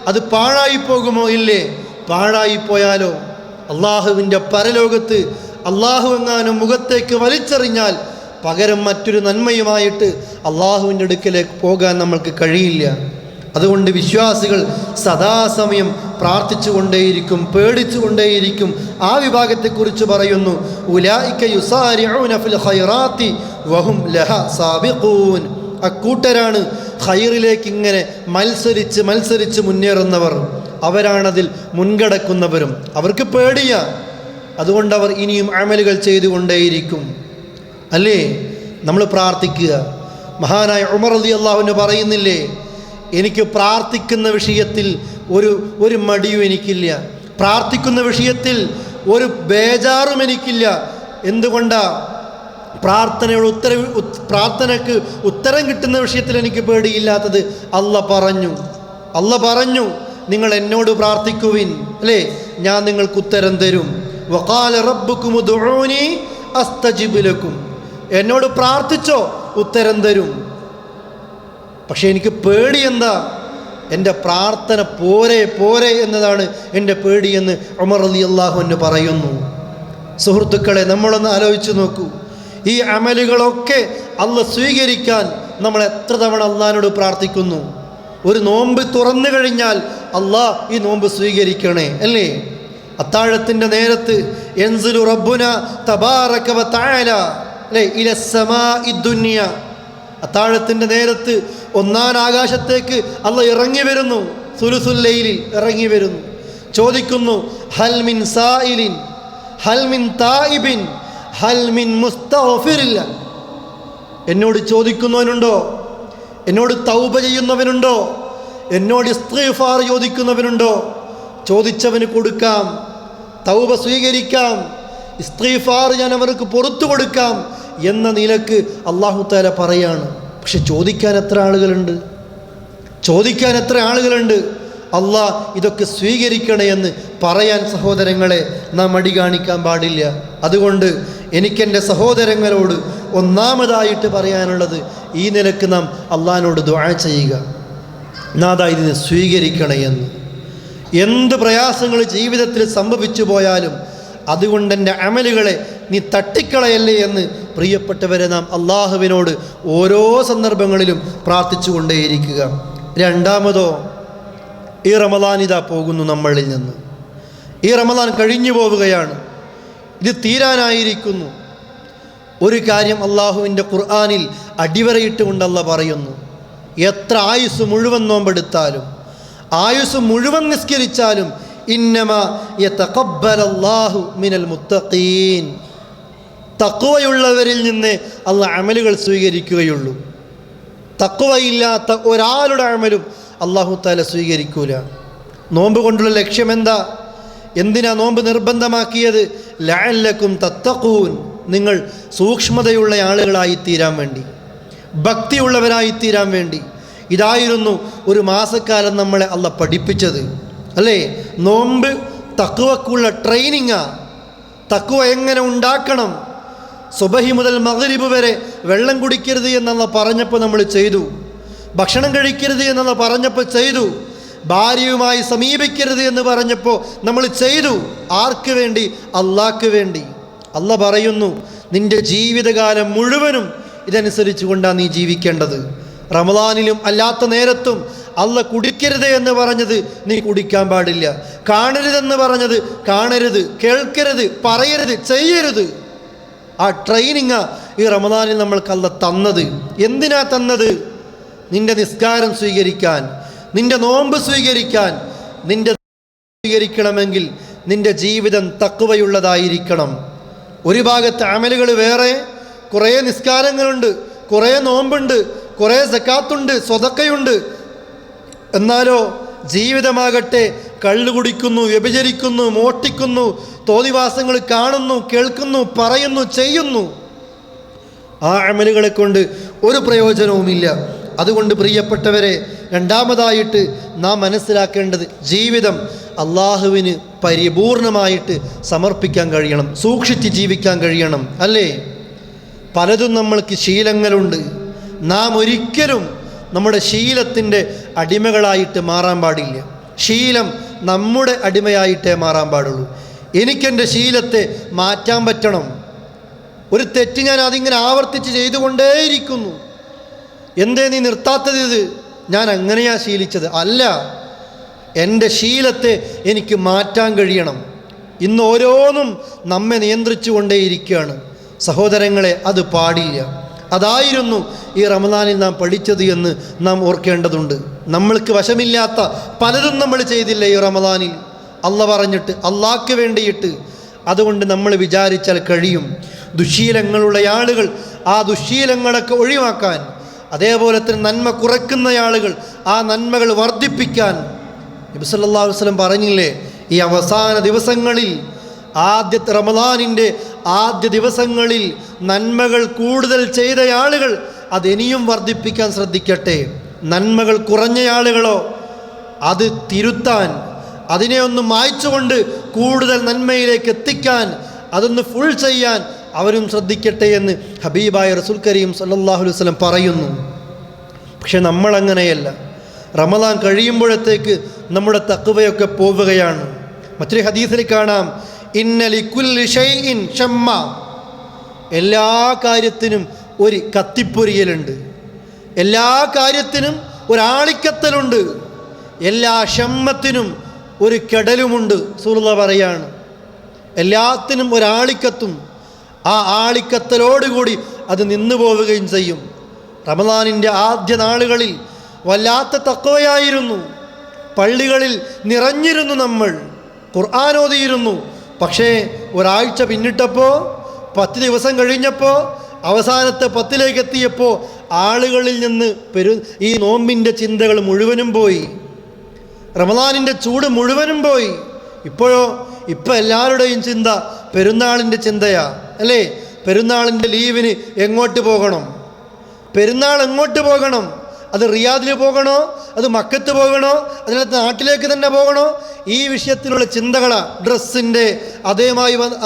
അത് പാഴായി പോകുമോ ഇല്ലേ? പാഴായിപ്പോയാലോ അള്ളാഹുവിൻ്റെ പരലോകത്ത് അള്ളാഹു എങ്ങാനും മുഖത്തേക്ക് വലിച്ചെറിഞ്ഞാൽ പകരം മറ്റൊരു നന്മയുമായിട്ട് അള്ളാഹുവിൻ്റെ അടുക്കലേക്ക് പോകാൻ നമ്മൾക്ക് കഴിയില്ല. അതുകൊണ്ട് വിശ്വാസികൾ സദാസമയം പ്രാർത്ഥിച്ചു കൊണ്ടേയിരിക്കും, പേടിച്ചു കൊണ്ടേയിരിക്കും. ആ വിഭാഗത്തെക്കുറിച്ച് പറയുന്നു, ഉലൈക യുസാരിഊന ഫിൽ ഖൈറാത്തി വഹും ലഹാ സാബിഖൂൻ. അക്കൂട്ടരാണ് ഖൈറിലേക്ക് ഇങ്ങനെ മത്സരിച്ച് മത്സരിച്ച് മുന്നേറുന്നവർ. അവരാണതിൽ മുൻകടക്കുന്നവരും. അവർക്ക് പേടിയാ, അതുകൊണ്ട് അവർ ഇനിയും അമലുകൾ ചെയ്തുകൊണ്ടേയിരിക്കും. അല്ലേ? നമ്മൾ പ്രാർത്ഥിക്കുക. മഹാനായ ഉമർ റളിയല്ലാഹു അൻഹു പറയുന്നില്ലേ, എനിക്ക് പ്രാർത്ഥിക്കുന്ന വിഷയത്തിൽ ഒരു മടിയും എനിക്കില്ല, പ്രാർത്ഥിക്കുന്ന വിഷയത്തിൽ ഒരു ബേജാറും എനിക്കില്ല. എന്തുകൊണ്ടാ? പ്രാർത്ഥനയ്ക്ക് ഉത്തരം കിട്ടുന്ന വിഷയത്തിൽ എനിക്ക് പേടിയില്ലാത്തത്. അല്ല പറഞ്ഞു നിങ്ങൾ എന്നോട് പ്രാർത്ഥിക്കുവിൻ, അല്ലേ, ഞാൻ നിങ്ങൾക്ക് ഉത്തരം തരും. വഖാല റബ്ബുക്കും ഉദ്ഊനി അസ്തജിബ് ലക്കും, എന്നോട് പ്രാർത്ഥിച്ചോ ഉത്തരം തരും. പക്ഷെ എനിക്ക് പേടി എന്താ? എൻ്റെ പ്രാർത്ഥന പോരെ എന്നതാണ് എൻ്റെ പേടിയെന്ന് ഉമർ റളിയല്ലാഹു അൻഹു പറയുന്നു. സുഹൃത്തുക്കളെ, നമ്മളൊന്ന് ആലോചിച്ച് നോക്കൂ. ഈ അമലുകളൊക്കെ അള്ളാഹ് സ്വീകരിക്കാൻ നമ്മൾ എത്ര തവണ അള്ളാഹിനോട് പ്രാർത്ഥിക്കുന്നു? ഒരു നോമ്പ് തുറന്നു കഴിഞ്ഞാൽ അള്ളാഹ് ഈ നോമ്പ് സ്വീകരിക്കണേ, അല്ലേ? അത്താഴത്തിൻ്റെ നേരത്ത് യൻസിലു റബ്ബുന തബാറക വ തആല ഇലസ്സമാഇ ദുനിയ, അത്താഴത്തിൻ്റെ നേരത്ത് ഒന്നാം ആകാശത്തേക്ക് അള്ളാഹ് ഇറങ്ങി വരുന്നു. സുലുസുൽ ലൈലിൽ ഇറങ്ങി വരുന്നു. ചോദിക്കുന്നു, ഹൽ മിൻ സായിലിൻ ഹൽ മിൻ തായിബിൻ ഹൽ മിൻ മുസ്തഗ്ഫിറില്ല. എന്നോട് ചോദിക്കുന്നവനുണ്ടോ? എന്നോട് തൗബ ചെയ്യുന്നവനുണ്ടോ? എന്നോട് ഇസ്തിഗ്ഫാർ ചോദിക്കുന്നവനുണ്ടോ? ചോദിച്ചവന് കൊടുക്കാം, തൗബ സ്വീകരിക്കാം, ഇസ്തിഗ്ഫാർ ഞാൻ അവർക്ക് പുറത്തു കൊടുക്കാം എന്ന നിലക്ക് അല്ലാഹു തആല പറയാണ്. പക്ഷെ ചോദിക്കാൻ എത്ര ആളുകളുണ്ട്? ചോദിക്കാൻ എത്ര ആളുകളുണ്ട്? അള്ളാഹ് ഇതൊക്കെ സ്വീകരിക്കണേ എന്ന് പറയാൻ സഹോദരങ്ങളെ നാം മടി കാണിക്കാൻ പാടില്ല. അതുകൊണ്ട് എനിക്കെൻ്റെ സഹോദരങ്ങളോട് ഒന്നാമതായിട്ട് പറയാനുള്ളത്, ഈ നിലക്ക് നാം അള്ളാഹിനോട് ദുആ ചെയ്യുക, നാഥാ ഇതിനെ സ്വീകരിക്കണേ എന്ന്. എന്ത് പ്രയാസങ്ങൾ ജീവിതത്തിൽ സംഭവിച്ചു പോയാലും അതുകൊണ്ട് എൻ്റെ അമലുകളെ നീ തട്ടിക്കളയല്ലേ എന്ന് പ്രിയപ്പെട്ടവരെ നാം അള്ളാഹുവിനോട് ഓരോ സന്ദർഭങ്ങളിലും പ്രാർത്ഥിച്ചു കൊണ്ടേയിരിക്കുക. രണ്ടാമതോ, ഈ റമദാൻ ഇതാ പോകുന്നു നമ്മളിൽ നിന്ന്. ഈ റമദാൻ കഴിഞ്ഞു പോവുകയാണ്, ഇത് തീരാനായിരിക്കുന്നു. ഒരു കാര്യം അള്ളാഹുവിൻ്റെ ഖുർആനിൽ അടിവരയിട്ടുകൊണ്ട് അല്ലാഹ് പറയുന്നു, എത്ര ആയുസ് മുഴുവൻ നോമ്പെടുത്താലും ആയുസ് മുഴുവൻ നിസ്കരിച്ചാലും ഇന്നമാ യതഖബ്ബലല്ലാഹു മിനൽ മുത്തഖീൻ, തഖ്വയുള്ളവരിൽ നിന്ന് അള്ളാഹ് അമലുകൾ സ്വീകരിക്കുകയുള്ളൂ. തഖ്വയില്ലാത്ത ഒരാളുടെ അമലും അല്ലാഹു തആല സ്വീകരിക്കൂല. നോമ്പ് കൊണ്ടുള്ള ലക്ഷ്യം എന്താ? എന്തിനാ നോമ്പ് നിർബന്ധമാക്കിയത്? ലഅല്ലക്കും തത്തഖൂൻ, നിങ്ങൾ സൂക്ഷ്മതയുള്ള ആളുകളായി തീരാൻ വേണ്ടി, ഭക്തിയുള്ളവരായി തീരാൻ വേണ്ടി. ഇതായിരുന്നു ഒരു മാസക്കാലം നമ്മളെ അല്ലാഹ് പഠിപ്പിച്ചത്, അല്ലേ? നോമ്പ് തഖ്വക്കുള്ള ട്രെയിനിങ്ങാ. തഖ്വ എങ്ങനെ ഉണ്ടാക്കണം? സുബഹി മുതൽ മഗ്രിബ് വരെ വെള്ളം കുടിക്കരുത് എന്നുള്ള പറഞ്ഞപ്പോൾ നമ്മൾ ചെയ്തു. ഭക്ഷണം കഴിക്കരുത് എന്നുള്ള പറഞ്ഞപ്പോൾ ചെയ്തു. ഭാര്യയുമായി സമീപിക്കരുത് എന്ന് പറഞ്ഞപ്പോൾ നമ്മൾ ചെയ്തു. ആർക്ക് വേണ്ടി? അള്ളാഹ്ക്ക് വേണ്ടി. അള്ളാഹ് പറയുന്നു, നിന്റെ ജീവിതകാലം മുഴുവനും ഇതനുസരിച്ച് കൊണ്ടാണ് നീ ജീവിക്കേണ്ടത്. റമദാനിലും അല്ലാത്ത നേരത്തും അള്ളാഹ് കുടിക്കരുത് എന്ന് പറഞ്ഞത് നീ കുടിക്കാൻ പാടില്ല, കാണരുതെന്ന് പറഞ്ഞത് കാണരുത്, കേൾക്കരുത്, പറയരുത്, ചെയ്യരുത്. ആ ട്രെയിനിങ്ങാ ഈ റമദാനിൽ നമ്മൾക്ക് അള്ളാഹ് തന്നത്. എന്തിനാ തന്നത്? നിന്റെ നിസ്കാരം സ്വീകരിക്കാൻ, നിന്റെ നോമ്പ് സ്വീകരിക്കാൻ. നിന്റെ സ്വീകരിക്കണമെങ്കിൽ നിന്റെ ജീവിതം തഖ്വയുള്ളതായിരിക്കണം. ഒരു ഭാഗത്ത് അമലുകൾ വേറെ, കുറേ നിസ്കാരങ്ങളുണ്ട്, കുറേ നോമ്പുണ്ട്, കുറേ സക്കാത്തുണ്ട്, സ്വതക്കയുണ്ട്. എന്നാലോ ജീവിതമാകട്ടെ കള്ളു കുടിക്കുന്നു, വ്യഭിചരിക്കുന്നു, മോഷ്ടിക്കുന്നു, തോന്നിവാസങ്ങൾ കാണുന്നു, കേൾക്കുന്നു, പറയുന്നു, ചെയ്യുന്നു. ആ അമലുകളെ കൊണ്ട് ഒരു പ്രയോജനവുമില്ല. അതുകൊണ്ട് പ്രിയപ്പെട്ടവരെ, രണ്ടാമതായിട്ട് നാം മനസ്സിലാക്കേണ്ടത്, ജീവിതം അള്ളാഹുവിന് പരിപൂർണമായിട്ട് സമർപ്പിക്കാൻ കഴിയണം, സൂക്ഷിച്ച് ജീവിക്കാൻ കഴിയണം, അല്ലേ? പലതും നമ്മൾക്ക് ശീലങ്ങളുണ്ട്. നാം ഒരിക്കലും നമ്മുടെ ശീലത്തിൻ്റെ അടിമകളായിട്ട് മാറാൻ പാടില്ല. ശീലം നമ്മുടെ അടിമയായിട്ടേ മാറാൻ പാടുള്ളൂ. എനിക്കെൻ്റെ ശീലത്തെ മാറ്റാൻ പറ്റണം. ഒരു തെറ്റ് ഞാൻ അതിങ്ങനെ ആവർത്തിച്ച് ചെയ്തുകൊണ്ടേയിരിക്കുന്നു. എന്തേ നീ നിർത്താത്തത്? ഇത് ഞാൻ അങ്ങനെയാ ശീലിച്ചത്. അല്ല, എൻ്റെ ശീലത്തെ എനിക്ക് മാറ്റാൻ കഴിയണം. ഇന്ന് ഓരോന്നും നമ്മെ നിയന്ത്രിച്ചു കൊണ്ടേയിരിക്കുകയാണ്. സഹോദരങ്ങളെ, അത് പാടില്ല. അതായിരുന്നു ഈ റമദാനിൽ നാം പഠിച്ചത് എന്ന് നാം ഓർക്കേണ്ടതുണ്ട്. നമ്മൾക്ക് വശമില്ലാത്ത പലതും നമ്മൾ ചെയ്തില്ല ഈ റമദാനിൽ, അള്ളാഹ് പറഞ്ഞിട്ട്, അള്ളാഹ്ക്ക് വേണ്ടിയിട്ട്. അതുകൊണ്ട് നമ്മൾ വിചാരിച്ചാൽ കഴിയും ദുശ്ശീലങ്ങളുള്ള ആളുകൾ ആ ദുശ്ശീലങ്ങളൊക്കെ ഒഴിവാക്കാൻ, അതേപോലെ തന്നെ നന്മ കുറയ്ക്കുന്ന ആളുകൾ ആ നന്മകൾ വർദ്ധിപ്പിക്കാൻ. നബി സല്ലല്ലാഹു അലൈഹി വസല്ലം പറഞ്ഞില്ലേ, ഈ അവസാന ദിവസങ്ങളിൽ, ആദ്യത്തെ റമദാനിൻ്റെ ആദ്യ ദിവസങ്ങളിൽ നന്മകൾ കൂടുതൽ ചെയ്ത ആളുകൾ അതിനിയും വർദ്ധിപ്പിക്കാൻ ശ്രദ്ധിക്കട്ടെ. നന്മകൾ കുറഞ്ഞ ആളുകളോ അത് തിരുത്താൻ, അതിനെ ഒന്ന് മായ്ച്ചുകൊണ്ട് കൂടുതൽ നന്മയിലേക്ക് എത്തിക്കാൻ, അതൊന്ന് ഫുൾ ചെയ്യാൻ അവരും ശ്രദ്ധിക്കട്ടെ എന്ന് ഹബീബായ റസൂൽ കരീം സല്ലല്ലാഹു അലൈഹി വസല്ലം പറയുന്നു. പക്ഷെ നമ്മളങ്ങനെയല്ല. റമദാൻ കഴിയുമ്പോഴത്തേക്ക് നമ്മുടെ തഖ്വയൊക്കെ പോവുകയാണ്. മറ്റൊരു ഹദീസിൽ കാണാം, ഇന്ന ലികുല്ലി ഷൈഇൻ ഷമ്മ, എല്ലാ കാര്യത്തിനും ഒരു കത്തിപ്പൊരിയലുണ്ട്, എല്ലാ കാര്യത്തിനും ഒരാളിക്കത്തലുണ്ട്, എല്ലാ ഷമ്മത്തിനും ഒരു കെടലുമുണ്ട്. റസൂലുള്ളാഹി പറയാണ്, എല്ലാത്തിനും ഒരാളിക്കത്തും, ആ ആളിക്കത്തലോടുകൂടി അത് നിന്നു പോവുകയും ചെയ്യും. റമദാനിൻ്റെ ആദ്യ നാളുകളിൽ വല്ലാത്ത തഖ്വയായിരുന്നു. പള്ളികളിൽ നിറഞ്ഞിരുന്നു, നമ്മൾ ഖുർആൻ ഓതിയിരുന്നു. പക്ഷേ ഒരാഴ്ച പിന്നിട്ടപ്പോൾ, 10 ദിവസം കഴിഞ്ഞപ്പോൾ, അവസാനത്തെ 10ലേക്ക് എത്തിയപ്പോൾ ആളുകളിൽ നിന്ന് ഈ നോമ്പിൻ്റെ ചിന്തകൾ മുഴുവനും പോയി, റമദാനിൻ്റെ ചൂട് മുഴുവനും പോയി. ഇപ്പോൾ എല്ലാവരുടെയും ചിന്ത പെരുന്നാളിൻ്റെ ചിന്തയാ, അല്ലേ? പെരുന്നാളിൻ്റെ ലീവിന് എങ്ങോട്ട് പോകണം, പെരുന്നാൾ എങ്ങോട്ട് പോകണം, അത് റിയാദിൽ പോകണോ, അത് മക്കത്ത് പോകണോ, അതിനകത്ത് നാട്ടിലേക്ക് തന്നെ പോകണോ, ഈ വിഷയത്തിലുള്ള ചിന്തകളാണ്. ഡ്രസ്സിൻ്റെ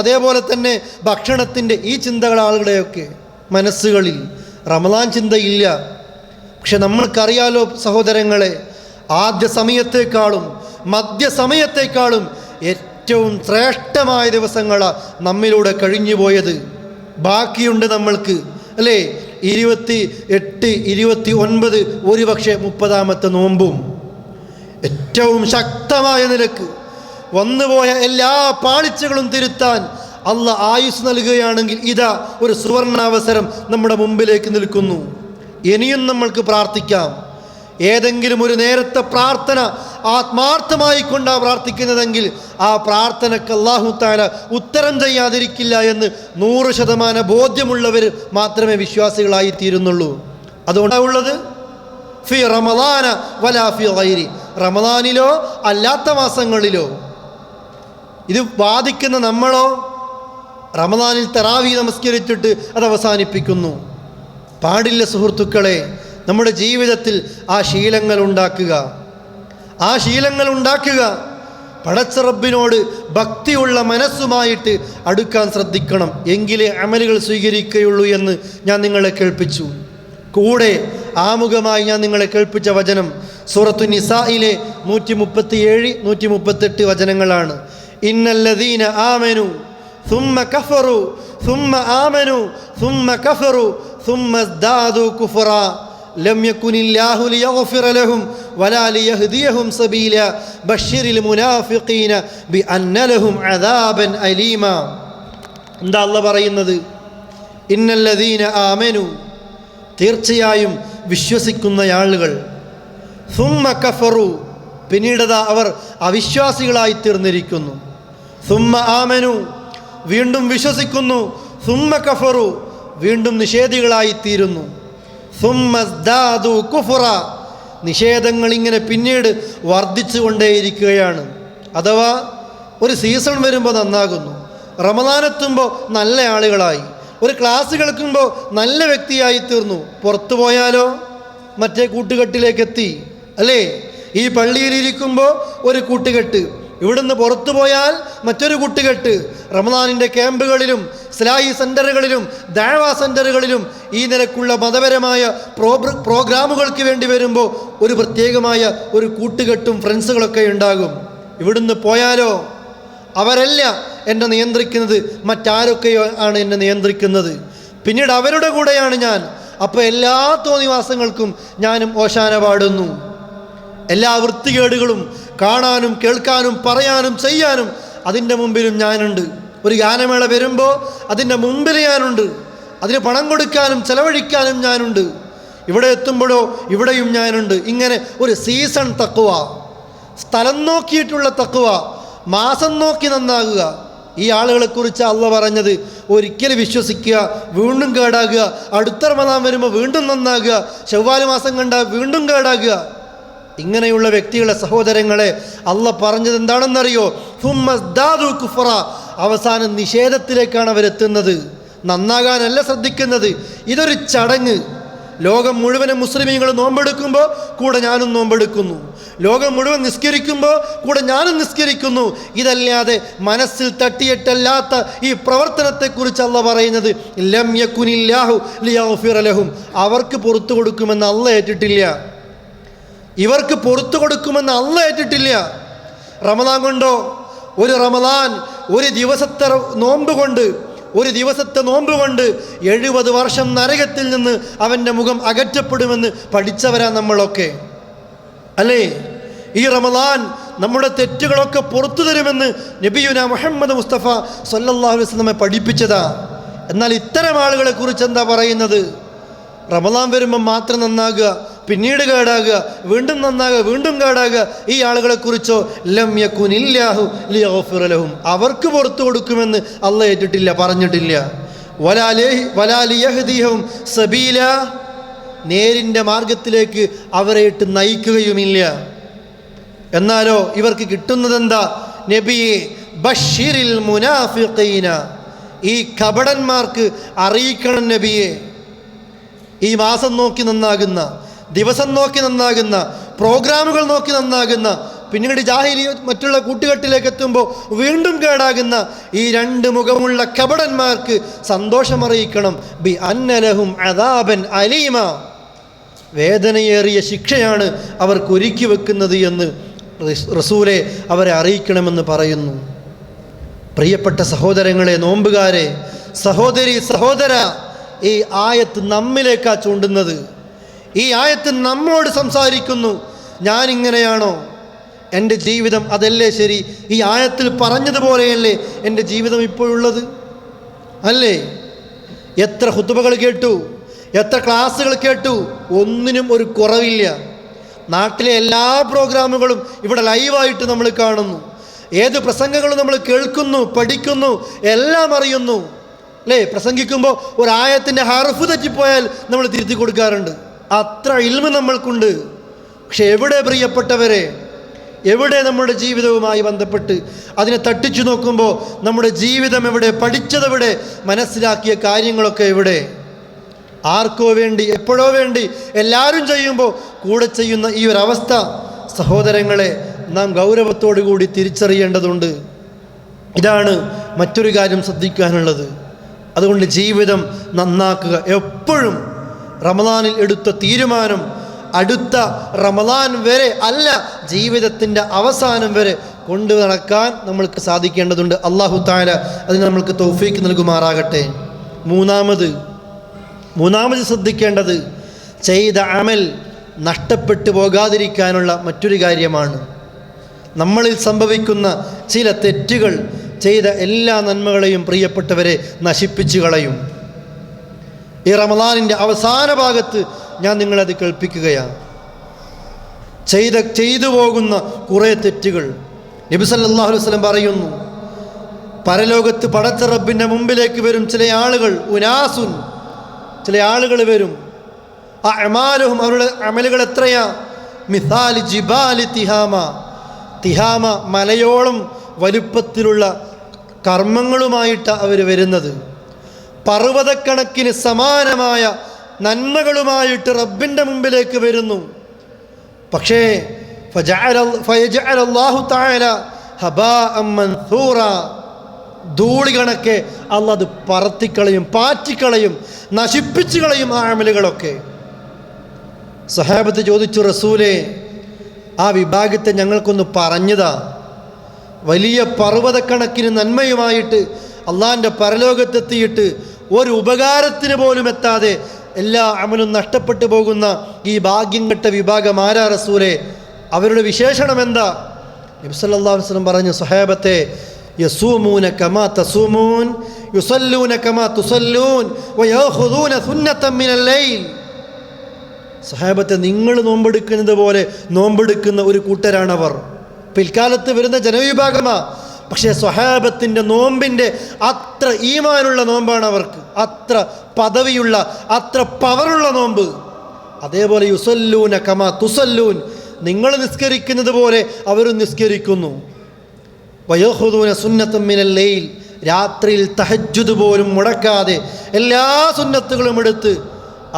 അതേപോലെ തന്നെ ഭക്ഷണത്തിൻ്റെ ഈ ചിന്തകൾ ആളുകളുടെയൊക്കെ മനസ്സുകളിൽ. റമദാൻ ചിന്തയില്ല. പക്ഷെ നമ്മൾക്കറിയാലോ സഹോദരങ്ങളെ, ആദ്യ സമയത്തേക്കാളും മധ്യസമയത്തേക്കാളും ഏറ്റവും ശ്രേഷ്ഠമായ ദിവസങ്ങളാണ് നമ്മിലൂടെ കഴിഞ്ഞുപോയത്. ബാക്കിയുണ്ട് നമ്മൾക്ക്, അല്ലേ? 28, 29, ഒരുപക്ഷെ 30ാമത്തെ നോമ്പും ഏറ്റവും ശക്തമായ നിലക്ക് വന്നുപോയ എല്ലാ പാളിച്ചകളും തിരുത്താൻ അള്ളാഹ് ആയുസ് നൽകുകയാണെങ്കിൽ ഇതാ ഒരു സുവർണാവസരം നമ്മുടെ മുമ്പിലേക്ക് നിൽക്കുന്നു. ഇനിയും നമ്മൾക്ക് പ്രാർത്ഥിക്കാം. ഏതെങ്കിലും ഒരു നേരത്തെ പ്രാർത്ഥന ആത്മാർത്ഥമായി കൊണ്ടാണ് പ്രാർത്ഥിക്കുന്നതെങ്കിൽ ആ പ്രാർത്ഥനയ്ക്ക് അല്ലാഹു തആല ഉത്തരം ചെയ്യാതിരിക്കില്ല എന്ന് 100% ബോധ്യമുള്ളവർ മാത്രമേ വിശ്വാസികളായി തീരുന്നുള്ളൂ. അതുകൊണ്ടാണുള്ളത് ഫി റമദാന വലാ ഫി ഗൈരി, റമദാനിലോ അല്ലാത്ത മാസങ്ങളിലോ. ഇത് വാദിക്കുന്ന നമ്മളോ റമദാനിൽ തറാവീ നമസ്കരിച്ചിട്ട് അത് അവസാനിപ്പിക്കുന്നു. പാടില്ല സുഹൃത്തുക്കളെ. നമ്മുടെ ജീവിതത്തിൽ ആ ശീലങ്ങൾ ഉണ്ടാക്കുക, പടച്ച റബ്ബിനോട് ഭക്തിയുള്ള മനസ്സുമായിട്ട് അടുക്കാൻ ശ്രദ്ധിക്കണം. എങ്കിലേ അമലുകൾ സ്വീകരിക്കുകയുള്ളൂ എന്ന് ഞാൻ നിങ്ങളെ കേൾപ്പിച്ചു. കൂടെ ആമുഖമായി ഞാൻ നിങ്ങളെ കേൾപ്പിച്ച വചനം സൂറത്തു നിസായിലെ 137, 138 വചനങ്ങളാണ്. ഇന്നല്ലദീന ആമനു ثم كفروا ثم آمنوا ثم كفروا ثم ازدادوا كفرا لم يكن الله ليغفر لهم ولا ليهديهم سبيلا بشر المنافقين بأن لهم عذابا أليما. എന്താ അല്ലാഹു പറയുന്നത്? ഇന്നല്ലദീന ആമനു, തീർച്ചയായും വിശ്വസിക്കുന്ന ആളുകൾ, ثم كفروا, പിന്നീടതാ അവർ അവിശ്വാസികളായി തീർന്നിരിക്കുന്നു. ثم آمنوا, വീണ്ടും വിശ്വസിക്കുന്നു. ثم كفروا, വീണ്ടും നിഷേധികളായി തീരുന്നു. ثم ازدادوا كفرا, നിഷേധങ്ങൾ ഇങ്ങനെ പിന്നീട് വർദ്ധിച്ചു കൊണ്ടേയിരിക്കുകയാണ്. അഥവാ ഒരു സീസൺ വരുമ്പോൾ നന്നാകുന്നു, റമദാനെത്തുമ്പോൾ നല്ല ആളുകളായി, ഒരു ക്ലാസ് കേൾക്കുമ്പോൾ നല്ല വ്യക്തിയായി തീർന്നു. പുറത്തു പോയാലോ മറ്റേ കൂട്ടുകെട്ടിലേക്ക് എത്തി, അല്ലേ? ഈ പള്ളിയിലിരിക്കുമ്പോൾ ഒരു കൂട്ടുകെട്ട്, ഇവിടുന്ന് പുറത്തു പോയാൽ മറ്റൊരു കൂട്ടുകെട്ട്. റമദാനിൻ്റെ ക്യാമ്പുകളിലും ഇസ്ലാഹി സെൻ്ററുകളിലും ദഅവാ സെൻ്ററുകളിലും ഈ നിലക്കുള്ള മതപരമായ പ്രോഗ്രാമുകൾക്ക് വേണ്ടി വരുമ്പോൾ ഒരു പ്രത്യേകമായ ഒരു കൂട്ടുകെട്ടും ഫ്രണ്ട്സുകളൊക്കെ ഉണ്ടാകും. ഇവിടുന്ന് പോയാലോ അവരല്ല എന്നെ നിയന്ത്രിക്കുന്നത്, മറ്റാരൊക്കെയോ ആണ് എന്നെ നിയന്ത്രിക്കുന്നത്. പിന്നീട് അവരുടെ കൂടെയാണ് ഞാൻ. അപ്പോൾ എല്ലാ തോന്നിവാസങ്ങൾക്കും ഞാനും ഓശാന പാടുന്നു. എല്ലാ വൃത്തികേടുകളും കാണാനും കേൾക്കാനും പറയാനും ചെയ്യാനും അതിൻ്റെ മുമ്പിലും ഞാനുണ്ട്. ഒരു ഗാനമേള വരുമ്പോൾ അതിൻ്റെ മുമ്പിൽ ഞാനുണ്ട്. അതിന് പണം കൊടുക്കാനും ചെലവഴിക്കാനും ഞാനുണ്ട്. ഇവിടെ എത്തുമ്പോഴോ ഇവിടെയും ഞാനുണ്ട്. ഇങ്ങനെ ഒരു സീസൺ തഖ്വ, സ്ഥലം നോക്കിയിട്ടുള്ള തഖ്വ, മാസം നോക്കി നന്നാകുക. ഈ ആളുകളെക്കുറിച്ച് അള്ളാഹ് പറഞ്ഞത് ഒരിക്കലും വിശ്വസിക്കുക, വീണ്ടും കേടാകുക, അടുത്ത റമദാൻ വരുമ്പോൾ വീണ്ടും നന്നാകുക, ശവ്വാൽ മാസം കണ്ടാൽ വീണ്ടും കേടാകുക. ഇങ്ങനെയുള്ള വ്യക്തികളെ സഹോദരങ്ങളെ അള്ളാഹ് പറഞ്ഞത് എന്താണെന്നറിയോ? ഫുമ്മസ്ദാദു കുഫറ, അവസാനം നിഷേധത്തിലേക്കാണ് അവരെത്തുന്നത്. നന്നാകാനല്ല ശ്രദ്ധിക്കുന്നത്. ഇതൊരു ചടങ്ങ്. ലോകം മുഴുവനും മുസ്ലിമീങ്ങൾ നോമ്പെടുക്കുമ്പോൾ കൂടെ ഞാനും നോമ്പെടുക്കുന്നു. ലോകം മുഴുവൻ നിസ്കരിക്കുമ്പോൾ കൂടെ ഞാനും നിസ്കരിക്കുന്നു. ഇതല്ലാതെ മനസ്സിൽ തട്ടിയിട്ടല്ലാത്ത ഈ പ്രവർത്തനത്തെക്കുറിച്ച് അള്ളാഹ് പറയുന്നത് ലം യകുനില്ലാഹു ലിയഗ്ഫിറ ലഹും, അവർക്ക് പുറത്തു കൊടുക്കുമെന്ന് അള്ളാഹ് ഏറ്റിട്ടില്ല. ഇവർക്ക് പുറത്തു കൊടുക്കുമെന്ന് അള്ളാഹ് ഏറ്റിട്ടില്ല. റമദാൻ കൊണ്ടോ, ഒരു റമദാൻ ഒരു ദിവസത്തെ നോമ്പ് കൊണ്ട്, ഒരു ദിവസത്തെ നോമ്പ് കൊണ്ട് 70 വർഷം നരകത്തിൽ നിന്ന് അവൻ്റെ മുഖം അകറ്റപ്പെടുമെന്ന് പഠിച്ചവരാ നമ്മളൊക്കെ, അല്ലേ? ഈ റമദാൻ നമ്മുടെ തെറ്റുകളൊക്കെ പുറത്തു തരുമെന്ന് നബിയുന മുഹമ്മദ് മുസ്തഫ സല്ലല്ലാഹു അലൈഹി വസല്ലം പഠിപ്പിച്ചതാ. എന്നാൽ ഇത്തരം ആളുകളെ കുറിച്ച് എന്താ പറയുന്നത്? റമദാൻ വരുമ്പോൾ മാത്രം നന്നാകുക, പിന്നീട് കേടാകുക, വീണ്ടും നന്നാകുക, വീണ്ടും കേടാകുക. ഈ ആളുകളെ കുറിച്ചോ ലം യകുനില്ലാഹു ലിയഗ്ഫിറ ലഹും, അവർക്ക് പുറത്തു കൊടുക്കുമെന്ന് അള്ളാഹ് ഏറ്റിട്ടില്ല, പറഞ്ഞിട്ടില്ല. വലാ ലിയഹ്ദിഹും സബീല, നേരിൻ്റെ മാർഗത്തിലേക്ക് അവരെ ഇട്ട് നയിക്കുകയുമില്ല. എന്നാലോ ഇവർക്ക് കിട്ടുന്നതെന്താ? നബിയെ ബശ്ശിരിൽ മുനാഫിഖീന, ഈ കപടന്മാർക്ക് അറിയിക്കണം നബിയെ, ഈ മാസം നോക്കി നന്നാകുന്ന, ദിവസം നോക്കി നന്നാകുന്ന, പ്രോഗ്രാമുകൾ നോക്കി നന്നാകുന്ന, പിന്നീട് ജാഹിലിയ്യത്ത് മറ്റുള്ള കൂട്ടുകെട്ടിലേക്ക് എത്തുമ്പോൾ വീണ്ടും കേടാകുന്ന ഈ രണ്ട് മുഖമുള്ള കപടന്മാർക്ക് സന്തോഷമറിയിക്കണം. ബി അന്നലഹും അദാബൻ അലീമ, വേദനയേറിയ ശിക്ഷയാണ് അവർക്ക് ഒരുക്കി വെക്കുന്നത് എന്ന് റസൂലെ അവരെ അറിയിക്കണമെന്ന് പറയുന്നു. പ്രിയപ്പെട്ട സഹോദരങ്ങളെ, നോമ്പുകാരെ, സഹോദരി സഹോദര, ഈ ആയത്ത് നമ്മിലേക്കാ ചൂണ്ടുന്നത്. ഈ ആയത്ത് നമ്മോട് സംസാരിക്കുന്നു. ഞാനിങ്ങനെയാണോ? എൻ്റെ ജീവിതം അതല്ലേ ശരി? ഈ ആയത്തിൽ പറഞ്ഞതുപോലെയല്ലേ എൻ്റെ ജീവിതം ഇപ്പോഴുള്ളത്? അല്ലേ? എത്ര ഖുതുബകൾ കേട്ടു, എത്ര ക്ലാസ്സുകൾ കേട്ടു, ഒന്നിനും ഒരു കുറവില്ല. നാട്ടിലെ എല്ലാ പ്രോഗ്രാമുകളും ഇവിടെ ലൈവായിട്ട് നമ്മൾ കാണുന്നു. ഏത് പ്രസംഗങ്ങളും നമ്മൾ കേൾക്കുന്നു, പഠിക്കുന്നു, എല്ലാം അറിയുന്നു. അല്ലേ? പ്രസംഗിക്കുമ്പോൾ ഒരായത്തിൻ്റെ ഹർഫ് തെറ്റിപ്പോയാൽ നമ്മൾ തിരുത്തി കൊടുക്കാറുണ്ട്. അത്ര ഇൽമ് നമ്മൾക്കുണ്ട്. പക്ഷെ എവിടെ പ്രിയപ്പെട്ടവരെ, എവിടെ നമ്മുടെ ജീവിതവുമായി ബന്ധപ്പെട്ട് അതിനെ തട്ടിച്ചു നോക്കുമ്പോൾ നമ്മുടെ ജീവിതം എവിടെ? പഠിച്ചതെവിടെ? മനസ്സിലാക്കിയ കാര്യങ്ങളൊക്കെ എവിടെ? ആർക്കോ വേണ്ടി, എപ്പോഴോ വേണ്ടി എല്ലാവരും ചെയ്യുമ്പോൾ കൂടെ ചെയ്യുന്ന ഈ ഒരു അവസ്ഥ സഹോദരങ്ങളെ നാം ഗൗരവത്തോടു കൂടി തിരിച്ചറിയേണ്ടതുണ്ട്. ഇതാണ് മറ്റൊരു കാര്യം ശ്രദ്ധിക്കാനുള്ളത്. അതുകൊണ്ട് ജീവിതം നന്നാക്കുക. എപ്പോഴും റമദാനിൽ എടുത്ത തീരുമാനം അടുത്ത റമദാൻ വരെ അല്ല, ജീവിതത്തിൻ്റെ അവസാനം വരെ കൊണ്ടു നടക്കാൻ നമ്മൾക്ക് സാധിക്കേണ്ടതുണ്ട്. അല്ലാഹു തആല അതിന് നമ്മൾക്ക് തൗഫീക്ക് നൽകുമാറാകട്ടെ. മൂന്നാമത് ശ്രദ്ധിക്കേണ്ടത് ചെയ്ത അമൽ നഷ്ടപ്പെട്ടു പോകാതിരിക്കാനുള്ള മറ്റൊരു കാര്യമാണ്. നമ്മളിൽ സംഭവിക്കുന്ന ചില തെറ്റുകൾ ചെയ്ത എല്ലാ നന്മകളെയും പ്രിയപ്പെട്ടവരെ നശിപ്പിച്ചു കളയും. ഈ റമദാനിൻ്റെ അവസാന ഭാഗത്ത് ഞാൻ നിങ്ങളത് കേൾപ്പിക്കുകയാണ്. ചെയ്തു പോകുന്ന കുറേ തെറ്റുകൾ നബി സല്ലല്ലാഹു അലൈഹി വസല്ലം പറയുന്നു, പരലോകത്ത് പടച്ച റബ്ബിൻ്റെ മുമ്പിലേക്ക് വരും ചില ആളുകൾ, ഉനാസുൻ, ചില ആളുകൾ വരും. അഅമാലുഹും, അവരുടെ അമലുകൾ എത്രയാ? മിസാലി ജിബാലി തിഹാമ, തിഹാമ മലയോളം വലുപ്പത്തിലുള്ള കർമ്മങ്ങളുമായിട്ട് അവർ വരുന്നത്. പർവ്വതക്കണക്കിന് സമാനമായ നന്മകളുമായിട്ട് റബ്ബിൻ്റെ മുമ്പിലേക്ക് വരുന്നു. പക്ഷേ ഫയജഅലല്ലാഹു തആല ഹബാഅൻ മൻസൂറ, ധൂളി കണക്കെ അല്ലാഹ് അത് പറത്തിക്കളയും, പാറ്റിക്കളയും, നശിപ്പിച്ചു കളയും ആ അമലുകളൊക്കെ. സഹാബത്ത് ചോദിച്ചു, റസൂലേ, ആ വിഭാഗത്തെ ഞങ്ങൾക്കൊന്ന് പറഞ്ഞതാ. വലിയ പർവ്വതക്കണക്കിന് നന്മയുമായിട്ട് അള്ളാഹിൻ്റെ പരലോകത്തെത്തിയിട്ട് ഒരു ഉപകാരത്തിന് പോലും എത്താതെ എല്ലാ അമലും നഷ്ടപ്പെട്ടു പോകുന്ന ഈ ഭാഗ്യം കെട്ട വിഭാഗം ആരാ റസൂലേ? അവരുടെ വിശേഷണം എന്താ? നബി സല്ലല്ലാഹു അലൈഹി വസല്ലം പറഞ്ഞു, സഹാബത്തെ, യസൂമൂന കമാ തസൂമൂൻ യുസല്ലൂന കമാ തുസല്ലൂൻ വയഖുദൂന സുന്നത്തൻ മിനൽ ലൈൽ. സഹാബത്തെ, നിങ്ങൾ നോമ്പെടുക്കുന്നത് പോലെ നോമ്പെടുക്കുന്ന ഒരു കൂട്ടരാണവർ. പിൽക്കാലത്ത് വരുന്ന ജനവിഭാഗമാ. പക്ഷേ സ്വഹാബത്തിൻ്റെ നോമ്പിൻ്റെ അത്ര ഈമാനുള്ള നോമ്പാണ് അവർക്ക്, അത്ര പദവിയുള്ള, അത്ര പവറുള്ള നോമ്പ്. അതേപോലെ യുസല്ലൂന കമാ തുസല്ലൂൻ, നിങ്ങൾ നിസ്കരിക്കുന്നത് പോലെ അവരും നിസ്കരിക്കുന്നു. വയഖുദൂന സുന്നത്തൻ മിനൽ ലൈൽ, രാത്രിയിൽ തഹജ്ജുദ് പോലും മുടക്കാതെ എല്ലാ സുന്നത്തുകളും എടുത്ത്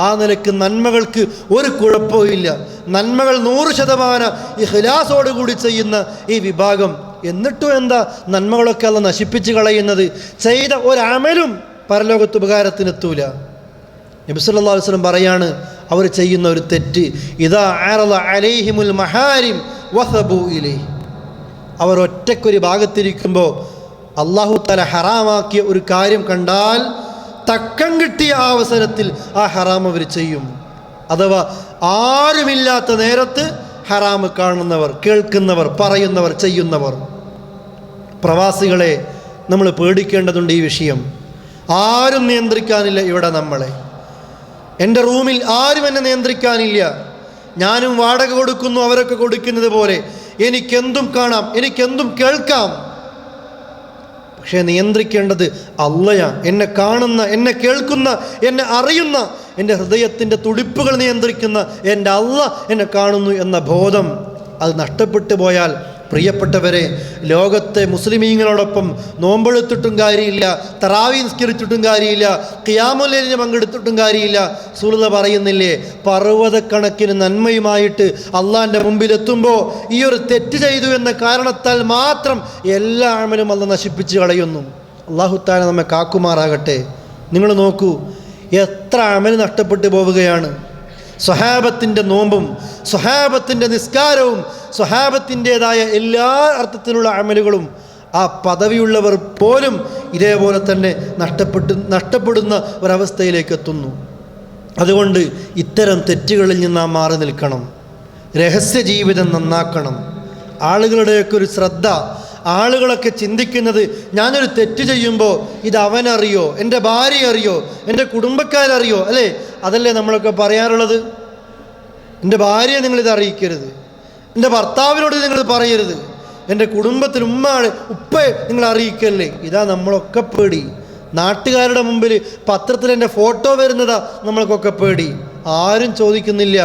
ആ നിലക്ക് നന്മകൾക്ക് ഒരു കുഴപ്പമില്ല, നന്മകൾ 100% ഇഖ്ലാസോടുകൂടി ചെയ്യുന്ന ഈ വിഭാഗം. എന്നിട്ടും എന്താ നന്മകളൊക്കെ അല്ല നശിപ്പിച്ച് കളയുന്നത്? ചെയ്ത ഒരമലും പരലോകത്ത് ഉപകാരത്തിനെത്തൂല. നബി സല്ലല്ലാഹു അലൈഹി വസല്ലം പറയാണ്, അവർ ചെയ്യുന്ന ഒരു തെറ്റ്, ഇദാ അറള അലൈഹിമുൽ മഹാരിം വസബു ഇലൈഹി, അവർ ഒറ്റക്കൊരു ഭാഗത്തിരിക്കുമ്പോൾ അല്ലാഹു തആല ഹറാമാക്കിയ ഒരു കാര്യം കണ്ടാൽ തക്കം കിട്ടിയ ആ അവസരത്തിൽ ആ ഹറാം അവർ ചെയ്യും. അഥവാ ആരുമില്ലാത്ത നേരത്ത് ഹറാമ് കാണുന്നവർ, കേൾക്കുന്നവർ, പറയുന്നവർ, ചെയ്യുന്നവർ. പ്രവാസികളെ നമ്മൾ പേടിക്കേണ്ടതുണ്ട് ഈ വിഷയം. ആരും നിയന്ത്രിക്കാനില്ല ഇവിടെ നമ്മളെ. എൻ്റെ റൂമിൽ ആരും എന്നെ നിയന്ത്രിക്കാനില്ല. ഞാനും വാടക കൊടുക്കുന്നു, അവരൊക്കെ കൊടുക്കുന്നത് പോലെ എനിക്കെന്തും കാണാം, എനിക്കെന്തും കേൾക്കാം. പക്ഷേ നിയന്ത്രിക്കേണ്ടത് അള്ളയാണ്. എന്നെ കാണുന്ന, എന്നെ കേൾക്കുന്ന, എന്നെ അറിയുന്ന, എൻ്റെ ഹൃദയത്തിൻ്റെ തുടിപ്പുകൾ നിയന്ത്രിക്കുന്ന എൻ്റെ അള്ള എന്നെ കാണുന്നു എന്ന ബോധം അത് നഷ്ടപ്പെട്ടു പോയാൽ പ്രിയപ്പെട്ടവരെ, ലോകത്തെ മുസ്ലിമീങ്ങളോടൊപ്പം നോമ്പെടുത്തിട്ടും കാര്യമില്ല, തറാവീഹ് നിസ്കരിച്ചിട്ടും കാര്യമില്ല, ഖിയാമുൽ ലൈലിന് പങ്കെടുത്തിട്ടും കാര്യമില്ല. റസൂലുള്ളാഹി പറയുന്നില്ലേ, പർവ്വതക്കണക്കിന് നന്മയുമായിട്ട് അള്ളാഹിൻ്റെ മുമ്പിലെത്തുമ്പോൾ ഈ ഒരു തെറ്റ് ചെയ്തു എന്ന കാരണത്താൽ മാത്രം എല്ലാ അമലും അള്ളാഹ് നശിപ്പിച്ച് കളയുന്നു. അല്ലാഹു തആല നമ്മെ കാക്കുമാറാകട്ടെ. നിങ്ങൾ നോക്കൂ, എത്ര അമൽ നഷ്ടപ്പെട്ടു പോവുകയാണ്. സ്വഹാബത്തിൻ്റെ നോമ്പും സ്വഹാബത്തിൻ്റെ നിസ്കാരവും സ്വഹാബത്തിൻ്റേതായ എല്ലാ അർത്ഥത്തിലുള്ള അമലുകളും ആ പദവിയുള്ളവർ പോലും ഇതേപോലെ തന്നെ നഷ്ടപ്പെടുന്ന ഒരവസ്ഥയിലേക്ക് എത്തുന്നു. അതുകൊണ്ട് ഇത്തരം തെറ്റുകളിൽ നിന്ന് നാം മാറി നിൽക്കണം. രഹസ്യ ജീവിതം നന്നാക്കണം. ആളുകളുടെയൊക്കെ ഒരു ശ്രദ്ധ, ആളുകളൊക്കെ ചിന്തിക്കുന്നത് ഞാനൊരു തെറ്റ് ചെയ്യുമ്പോൾ ഇത് അവനറിയോ, എൻ്റെ ഭാര്യ അറിയോ, എൻ്റെ കുടുംബക്കാരറിയോ, അല്ലേ? അതല്ലേ നമ്മളൊക്കെ പറയാറുള്ളത്. എൻ്റെ ഭാര്യയെ നിങ്ങളിത് അറിയിക്കരുത്, എൻ്റെ ഭർത്താവിനോട് നിങ്ങൾ പറയരുത്, എൻ്റെ കുടുംബത്തിൽ ഉപ്പയെ നിങ്ങൾ അറിയിക്കല്ലേ. ഇതാ നമ്മളൊക്കെ പേടി. നാട്ടുകാരുടെ മുമ്പിൽ പത്രത്തിൽ എൻ്റെ ഫോട്ടോ വരുന്നതാ നമ്മൾക്കൊക്കെ പേടി. ആരും ചോദിക്കുന്നില്ല,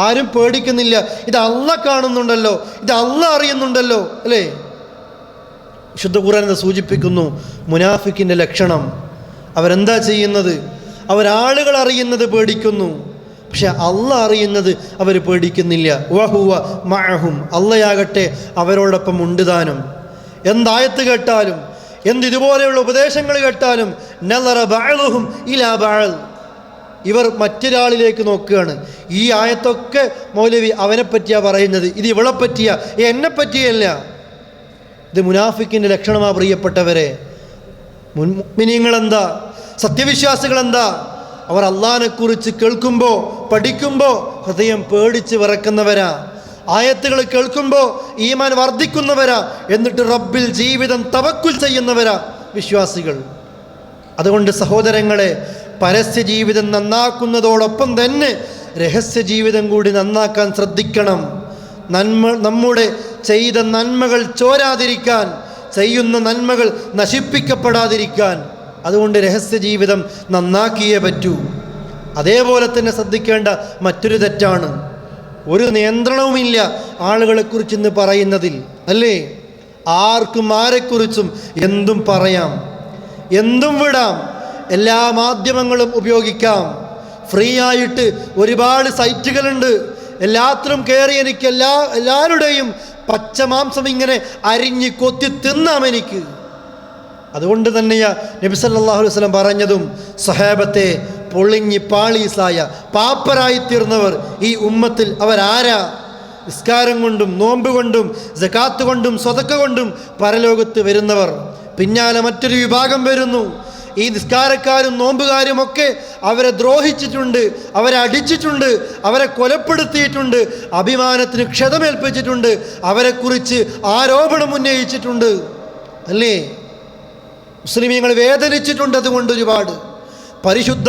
ആരും പേടിക്കുന്നില്ല. ഇത് അള്ളാഹ് കാണുന്നുണ്ടല്ലോ, ഇത് അള്ളാഹ് അറിയുന്നുണ്ടല്ലോ, അല്ലേ? വിശുദ്ധ ഖുർആൻ സൂചിപ്പിക്കുന്നു മുനാഫിക്കിൻ്റെ ലക്ഷണം. അവരെന്താ ചെയ്യുന്നത്? അവരാളുകൾ അറിയുന്നത് പേടിക്കുന്നു, പക്ഷെ അള്ളാഹ് അറിയുന്നത് അവർ പേടിക്കുന്നില്ല. വഹുവ മഅഹും, അള്ളയാകട്ടെ അവരോടൊപ്പം ഉണ്ട് താനും. എന്തായത്ത് കേട്ടാലും, ഇതുപോലെയുള്ള ഉപദേശങ്ങൾ കേട്ടാലും നളറ ബഅലുഹും ഇലാ ബഅൽ, ഇവർ മറ്റൊരാളിലേക്ക് നോക്കുകയാണ്. ഈ ആയത്തൊക്കെ മൗലവി അവനെ പറ്റിയാ പറയുന്നത്, ഇത് ഇവളെ പറ്റിയാ, എന്നെ പറ്റിയല്ല. ഇത് മുനാഫിക്കിൻ്റെ ലക്ഷണമാണ് പ്രിയപ്പെട്ടവരെ. മുഅ്മിനീങ്ങളെന്താ, സത്യവിശ്വാസികളെന്താ? അവർ അള്ളാഹിനെക്കുറിച്ച് കേൾക്കുമ്പോൾ, പഠിക്കുമ്പോൾ ഹൃദയം പേടിച്ച് വിറക്കുന്നവരാ. ആയത്തുകൾ കേൾക്കുമ്പോൾ ഈമാൻ വർദ്ധിക്കുന്നവരാ. എന്നിട്ട് റബ്ബിൽ ജീവിതം തവക്കുൽ ചെയ്യുന്നവരാ വിശ്വാസികൾ. അതുകൊണ്ട് സഹോദരങ്ങളെ, പരസ്യ ജീവിതം നന്നാക്കുന്നതോടൊപ്പം തന്നെ രഹസ്യ ജീവിതം കൂടി നന്നാക്കാൻ ശ്രദ്ധിക്കണം. നമ്മുടെ ചെയ്ത നന്മകൾ ചോരാതിരിക്കാൻ, ചെയ്യുന്ന നന്മകൾ നശിപ്പിക്കപ്പെടാതിരിക്കാൻ. അതുകൊണ്ട് രഹസ്യ ജീവിതം നന്നാക്കിയേ പറ്റൂ. അതേപോലെ തന്നെ ശ്രദ്ധിക്കേണ്ട മറ്റൊരു തെറ്റാണ്, ഒരു നിയന്ത്രണവുമില്ല ആളുകളെക്കുറിച്ച് ഇന്ന് പറയുന്നതിൽ, അല്ലേ? ആർക്കും ആരെക്കുറിച്ചും എന്തും പറയാം, എന്തും വിടാം, എല്ലാ മാധ്യമങ്ങളും ഉപയോഗിക്കാം. ഫ്രീ ആയിട്ട് ഒരുപാട് സൈറ്റുകളുണ്ട്. എല്ലാത്തിലും കയറി എനിക്ക് എല്ലാവരുടെയും പച്ചമാംസം ഇങ്ങനെ അരിഞ്ഞ് കൊത്തി തിന്നാം എനിക്ക്. അതുകൊണ്ട് തന്നെയാ നബി സല്ലല്ലാഹു അലൈഹി വസല്ലം പറഞ്ഞതും, സഹാബത്തെ പൊളിഞ്ഞ് പാളീസായ പാപ്പരായി തീർന്നവർ ഈ ഉമ്മത്തിൽ അവരാരാ? നിസ്കാരം കൊണ്ടും നോമ്പ് കൊണ്ടും സകാത്ത് കൊണ്ടും സ്വതക്ക കൊണ്ടും പരലോകത്ത് വരുന്നവർ. പിന്നാലെ മറ്റൊരു വിഭാഗം വരുന്നു. ഈ നിസ്കാരക്കാരും നോമ്പുകാരും ഒക്കെ അവരെ ദ്രോഹിച്ചിട്ടുണ്ട്, അവരെ അടിച്ചിട്ടുണ്ട്, അവരെ കൊലപ്പെടുത്തിയിട്ടുണ്ട്, അഭിമാനത്തിന് ക്ഷതമേൽപ്പിച്ചിട്ടുണ്ട്, അവരെക്കുറിച്ച് ആരോപണം ഉന്നയിച്ചിട്ടുണ്ട്, അല്ലേ? മുസ്ലിമീങ്ങൾ വേദനിച്ചിട്ടുണ്ട്. അതുകൊണ്ട് ഒരുപാട് പരിശുദ്ധ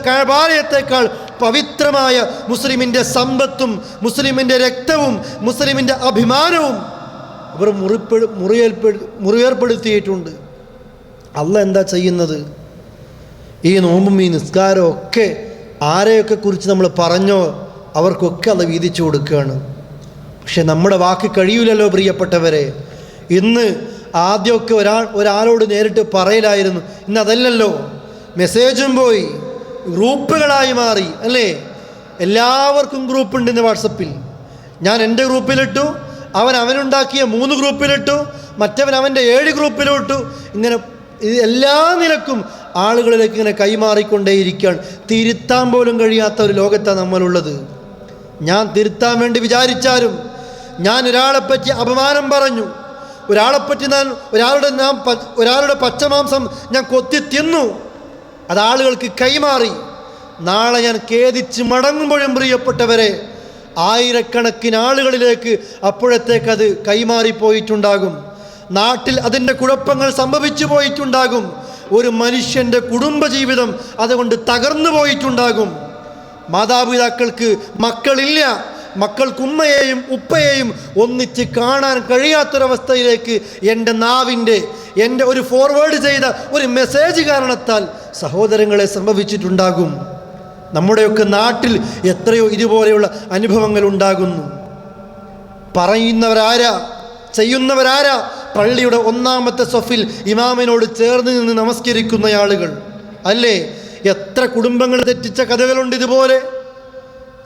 കഅബാലയത്തേക്കാൾ പവിത്രമായ മുസ്ലിമിൻ്റെ സമ്പത്തും മുസ്ലിമിൻ്റെ രക്തവും മുസ്ലിമിൻ്റെ അഭിമാനവും അവർ മുറിവേർപ്പെടുത്തിയിട്ടുണ്ട്. അള്ളാഹ് എന്താ ചെയ്യുന്നത്? ഈ നോമ്പും ഈ നിസ്കാരവും ഒക്കെ ആരെയൊക്കെ കുറിച്ച് നമ്മൾ പറഞ്ഞോ അവർക്കൊക്കെ അള്ളാഹ് വീതിച്ചു കൊടുക്കുകയാണ്. പക്ഷെ നമ്മുടെ വാക്ക് കഴിയൂലല്ലോ പ്രിയപ്പെട്ടവരെ. ഇന്ന് ആദ്യമൊക്കെ ഒരാളോട് നേരിട്ട് പറയലായിരുന്നു, ഇന്ന് അതല്ലല്ലോ. മെസ്സേജും പോയി, ഗ്രൂപ്പുകളായി മാറി, അല്ലേ? എല്ലാവർക്കും ഗ്രൂപ്പുണ്ട് ഇന്ന് വാട്സപ്പിൽ. ഞാൻ എൻ്റെ ഗ്രൂപ്പിലിട്ടു, അവനുണ്ടാക്കിയ 3 ഗ്രൂപ്പിലിട്ടു, മറ്റവൻ അവൻ്റെ 7 ഗ്രൂപ്പിലിട്ടു. ഇങ്ങനെ എല്ലാ നിലക്കും ആളുകളിലേക്ക് ഇങ്ങനെ കൈമാറിക്കൊണ്ടേയിരിക്കുകയാണ്. തിരുത്താൻ പോലും കഴിയാത്ത ഒരു ലോകത്താണ് നമ്മളുള്ളത്. ഞാൻ തിരുത്താൻ വേണ്ടി വിചാരിച്ചാലും, ഞാൻ ഒരാളെപ്പറ്റി അപമാനം പറഞ്ഞു, ഒരാളുടെ പച്ചമാംസം ഞാൻ കൊത്തി തിന്നു, അത് ആളുകൾക്ക് കൈമാറി. നാളെ ഞാൻ ഖേദിച്ച് മടങ്ങുമ്പോഴും പ്രിയപ്പെട്ടവരെ ആയിരക്കണക്കിന് ആളുകളിലേക്ക് അപ്പോഴത്തേക്ക് അത് കൈമാറിപ്പോയിട്ടുണ്ടാകും. നാട്ടിൽ അതിൻ്റെ കുഴപ്പങ്ങൾ സംഭവിച്ചു പോയിട്ടുണ്ടാകും. ഒരു മനുഷ്യൻ്റെ കുടുംബജീവിതം അതുകൊണ്ട് തകർന്നു പോയിട്ടുണ്ടാകും. മാതാപിതാക്കൾക്ക് മക്കളില്ല, മക്കൾക്ക് ഉമ്മയെയും ഉപ്പയെയും ഒന്നിച്ച് കാണാൻ കഴിയാത്തൊരവസ്ഥയിലേക്ക് എൻ്റെ നാവിൻ്റെ, എൻ്റെ ഒരു ഫോർവേഡ് ചെയ്ത ഒരു മെസ്സേജ് കാരണത്താൽ സഹോദരങ്ങളെ സംഭവിച്ചിട്ടുണ്ടാകും. നമ്മുടെയൊക്കെ നാട്ടിൽ എത്രയോ ഇതുപോലെയുള്ള അനുഭവങ്ങൾ ഉണ്ടാകുന്നു. പറയുന്നവരാരാ, ചെയ്യുന്നവരാരാ? പള്ളിയുടെ ഒന്നാമത്തെ സഫിൽ ഇമാമിനോട് ചേർന്ന് നിന്ന് നമസ്കരിക്കുന്ന ആളുകൾ അല്ലേ? എത്ര കുടുംബങ്ങൾ തെറ്റിച്ച കഥകളുണ്ട് ഇതുപോലെ.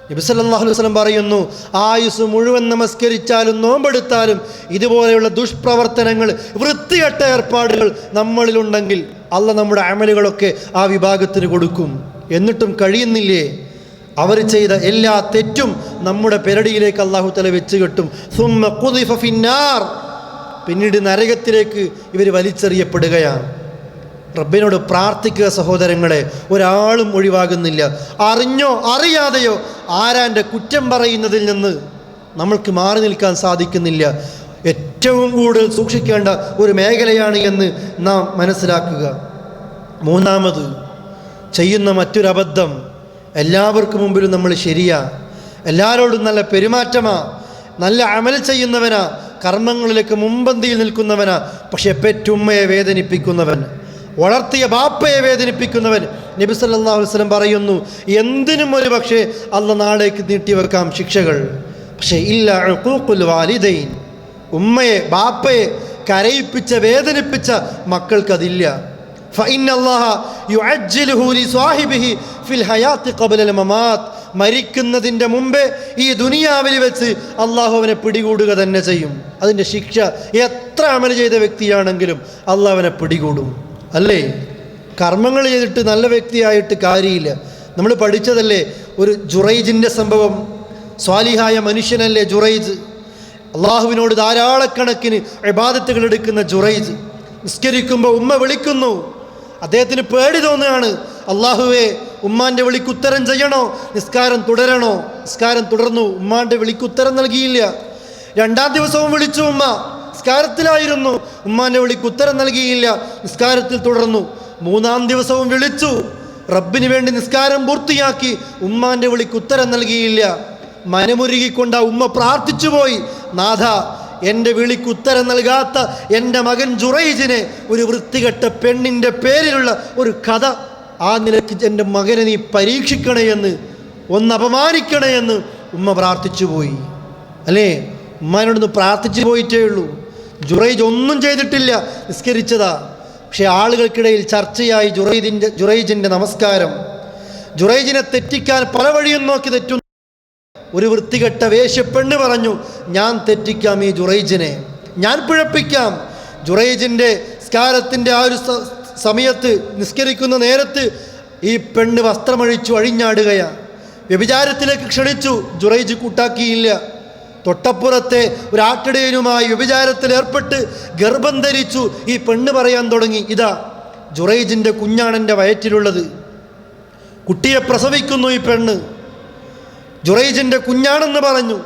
നബി സല്ലല്ലാഹു അലൈഹി വസല്ലം പറയുന്നു, ആയുസ് മുഴുവൻ നമസ്കരിച്ചാലും നോമ്പെടുത്താലും ഇതുപോലെയുള്ള ദുഷ്പ്രവർത്തനങ്ങൾ, വൃത്തികെട്ട ഏർപ്പാടുകൾ നമ്മളിലുണ്ടെങ്കിൽ അള്ളാഹ് നമ്മുടെ അമലുകളൊക്കെ ആ വിഭാഗത്തിന് കൊടുക്കും. എന്നിട്ടും കഴിയുന്നില്ലേ? അവർ ചെയ്ത എല്ലാ തെറ്റും നമ്മുടെ പെരടിയിലേക്ക് അല്ലാഹു തആല വെച്ച് കെട്ടും. സുമ്മ ഖുദിഫ ഫിന്നാർ, പിന്നീട് നരകത്തിലേക്ക് ഇവർ വലിച്ചെറിയപ്പെടുകയാണ്. റബ്ബിനോട് പ്രാർത്ഥിക്കുക സഹോദരങ്ങളെ, ഒരാളും ഒഴിവാകുന്നില്ല. അറിഞ്ഞോ അറിയാതെയോ ആരാൻ്റെ കുറ്റം പറയുന്നതിൽ നിന്ന് നമ്മൾക്ക് മാറി നിൽക്കാൻ സാധിക്കുന്നില്ല. ഏറ്റവും കൂടുതൽ സൂക്ഷിക്കേണ്ട ഒരു മേഖലയാണ് എന്ന് നാം മനസ്സിലാക്കുക. മൂന്നാമത് ചെയ്യുന്ന മറ്റൊരബദ്ധം, എല്ലാവർക്കും മുമ്പിലും നമ്മൾ ശരിയാ, എല്ലാവരോടും നല്ല പെരുമാറ്റമാ, നല്ല അമൽ ചെയ്യുന്നവനാ, കർമ്മങ്ങളിലേക്ക് മുമ്പന്തിയിൽ നിൽക്കുന്നവനാ, പക്ഷെ പെറ്റുമ്മയെ വേദനിപ്പിക്കുന്നവൻ, വളർത്തിയ ബാപ്പയെ വേദനിപ്പിക്കുന്നവൻ. നബി സല്ലല്ലാഹു അലൈഹി വസല്ലം പറയുന്നു, എന്തിനും ഒരു പക്ഷേ അല്ലാഹ് നാളേക്ക് നീട്ടിവെക്കാം ശിക്ഷകൾ, പക്ഷേ ഇല്ല ഉഖൂഖുൽ വാലിദൈൻ, ഉമ്മയെ ബാപ്പയെ കരയിപ്പിച്ച വേദനിപ്പിച്ച മക്കൾക്കതില്ല. ഫഇന്ന അല്ലാഹ യുഅജ്ജിലുഹു ലിസ്വാഹിബിഹി ഫിൽ ഹയാത്തി ഖബ്ലൽ മമാത്ത്, മരിക്കുന്നതിൻ്റെ മുമ്പേ ഈ ദുനിയാവിൽ വെച്ച് അള്ളാഹു അവനെ പിടികൂടുക തന്നെ ചെയ്യും. അതിൻ്റെ ശിക്ഷ എത്ര അമൽ ചെയ്ത വ്യക്തിയാണെങ്കിലും അള്ളാഹു അവനെ പിടികൂടും. അല്ലേ? കർമ്മങ്ങൾ ചെയ്തിട്ട് നല്ല വ്യക്തിയായിട്ട് കാര്യമില്ല. നമ്മൾ പഠിച്ചതല്ലേ ഒരു ജുറൈജിൻ്റെ സംഭവം. സ്വാലിഹായ മനുഷ്യനല്ലേ ജുറൈജ്, അള്ളാഹുവിനോട് ധാരാളക്കണക്കിന് ഇബാദത്തുകൾ എടുക്കുന്ന ജുറൈജ്. നിസ്കരിക്കുമ്പോൾ ഉമ്മ വിളിക്കുന്നു, അദ്ദേഹത്തിന് പേടി തോന്നുകയാണ്, അള്ളാഹുവേ ഉമ്മാൻ്റെ വിളിക്കുത്തരം ചെയ്യണോ, നിസ്കാരം തുടരണോ? നിസ്കാരം തുടർന്നു, ഉമ്മാൻ്റെ വിളിക്കുത്തരം നൽകിയില്ല. രണ്ടാം ദിവസവും വിളിച്ചു, ഉമ്മ നിസ്കാരത്തിലായിരുന്നു, ഉമ്മാൻ്റെ വിളിക്കുത്തരം നൽകിയില്ല, നിസ്കാരത്തിൽ തുടർന്നു. മൂന്നാം ദിവസവും വിളിച്ചു, റബ്ബിന് വേണ്ടി നിസ്കാരം പൂർത്തിയാക്കി, ഉമ്മാൻ്റെ വിളിക്കുത്തരം നൽകിയില്ല. മനമുരുകിക്കൊണ്ട് ആ ഉമ്മ പ്രാർത്ഥിച്ചു പോയി, നാഥ, എൻ്റെ വിളിക്കുത്തരം നൽകാത്ത എൻ്റെ മകൻ ജുറൈജിനെ ഒരു വൃത്തികെട്ട പെണ്ണിൻ്റെ പേരിലുള്ള ഒരു കഥ, ആ നിലയ്ക്ക് എൻ്റെ മകനെ നീ പരീക്ഷിക്കണേ എന്ന്, ഒന്ന് അപമാനിക്കണേ എന്ന് ഉമ്മ പ്രാർത്ഥിച്ചു പോയി. അല്ലേ? ഉമ്മാനോടൊന്ന് പ്രാർത്ഥിച്ചു പോയിട്ടേ ഉള്ളൂ. ജുറൈജ് ഒന്നും ചെയ്തിട്ടില്ല, നിസ്കരിച്ചതാ. പക്ഷെ ആളുകൾക്കിടയിൽ ചർച്ചയായി ജുറൈജിൻ്റെ നമസ്കാരം. ജുറൈജിനെ തെറ്റിക്കാൻ പല വഴിയും നോക്കി തെറ്റുന്നു. ഒരു വൃത്തികെട്ട വേശ്യപ്പെണ്ണ് പറഞ്ഞു, ഞാൻ തെറ്റിക്കാം ഈ ജുറൈജിനെ, ഞാൻ പിഴപ്പിക്കാം. ജുറൈജിൻ്റെ നിസ്കാരത്തിൻ്റെ ആ ഒരു സമയത്ത്, നിസ്കരിക്കുന്ന നേരത്ത് ഈ പെണ്ണ് വസ്ത്രമഴിച്ചു അഴിഞ്ഞാടുകയാണ്. വ്യഭിചാരത്തിലേക്ക് ക്ഷണിച്ചു, ജുറൈജ് കൂട്ടാക്കിയില്ല. തൊട്ടപ്പുറത്തെ ഒരാട്ടിടയനുമായി വ്യഭിചാരത്തിൽ ഏർപ്പെട്ട് ഗർഭം ധരിച്ചു. ഈ പെണ്ണ് പറയാൻ തുടങ്ങി, ഇതാ ജുറൈജിൻ്റെ കുഞ്ഞാണ് എൻ്റെ വയറ്റിലുള്ളത്. കുട്ടിയെ പ്രസവിക്കുന്നു ഈ പെണ്ണ്, ജുറൈജിൻ്റെ കുഞ്ഞാണെന്ന് പറഞ്ഞു.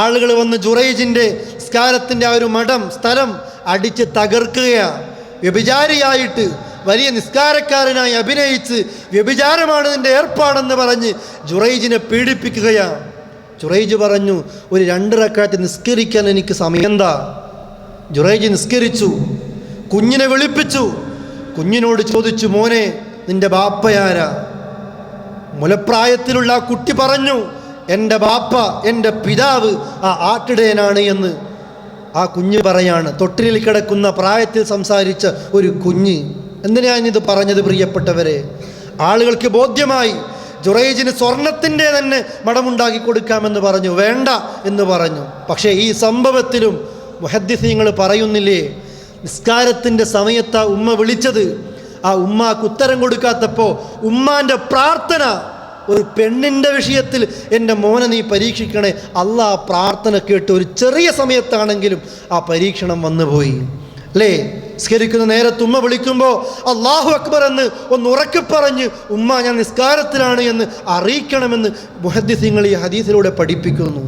ആളുകൾ വന്ന് ജുറൈജിൻ്റെ നിസ്കാരത്തിൻ്റെ ആ ഒരു മഠം, സ്ഥലം അടിച്ച് തകർക്കുകയാണ്. വ്യഭിചാരിയായിട്ട് വലിയ നിസ്കാരക്കാരനായി അഭിനയിച്ച് വ്യഭിചാരമാണ് നിൻ്റെ ഏർപ്പാടെന്ന് പറഞ്ഞ് ജുറൈജിനെ പീഡിപ്പിക്കുകയാണ്. ജുറൈജ് പറഞ്ഞു, ഒരു 2 റക്അത്ത് നിസ്കരിക്കാൻ എനിക്ക് സമയം എന്താ? ജുറൈജ് നിസ്കരിച്ചു, കുഞ്ഞിനെ വിളിപ്പിച്ചു, കുഞ്ഞിനോട് ചോദിച്ചു, മോനെ നിൻ്റെ ബാപ്പയാരാ? മുലപ്രായത്തിലുള്ള ആ കുട്ടി പറഞ്ഞു, എൻ്റെ ബാപ്പ, എൻ്റെ പിതാവ് ആ ആട്ടിടയനാണ് എന്ന്. ആ കുഞ്ഞ് പറയാണ്, തൊട്ടിലിൽ കിടക്കുന്ന പ്രായത്തിൽ സംസാരിച്ച ഒരു കുഞ്ഞ്. എന്തിനാണിത് പറഞ്ഞത് പ്രിയപ്പെട്ടവരെ? ആളുകൾക്ക് ബോധ്യമായി ജുറൈജിന് സ്വർണത്തിൻ്റെ തന്നെ മടമുണ്ടാക്കി കൊടുക്കാമെന്ന് പറഞ്ഞു, വേണ്ട എന്ന് പറഞ്ഞു. പക്ഷേ ഈ സംഭവത്തിലും മുഹദ്ദിസീങ്ങൾ പറയുന്നില്ലേ, നിസ്കാരത്തിൻ്റെ സമയത്ത് ആ ഉമ്മ വിളിച്ചത്, ആ ഉമ്മാക്ക് ഉത്തരം കൊടുക്കാത്തപ്പോൾ ഉമ്മാൻ്റെ പ്രാർത്ഥന, ഒരു പെണ്ണിൻ്റെ വിഷയത്തിൽ എൻ്റെ മോനെ നീ പരീക്ഷിക്കണേ, അള്ളാഹ് പ്രാർത്ഥന കേട്ട് ഒരു ചെറിയ സമയത്താണെങ്കിലും ആ പരീക്ഷണം വന്നുപോയി. അല്ലേ? നിസ്കരിക്കുന്ന നേരത്ത് ഉമ്മ വിളിക്കുമ്പോൾ അല്ലാഹു അക്ബർ എന്ന് ഒന്ന് ഉറക്കെ പറഞ്ഞ് ഉമ്മ ഞാൻ നിസ്കാരത്തിലാണ് എന്ന് അറിയിക്കണമെന്ന് മുഹദ്ദിസീങ്ങൾ ഈ ഹദീസിലൂടെ പഠിപ്പിക്കുന്നു.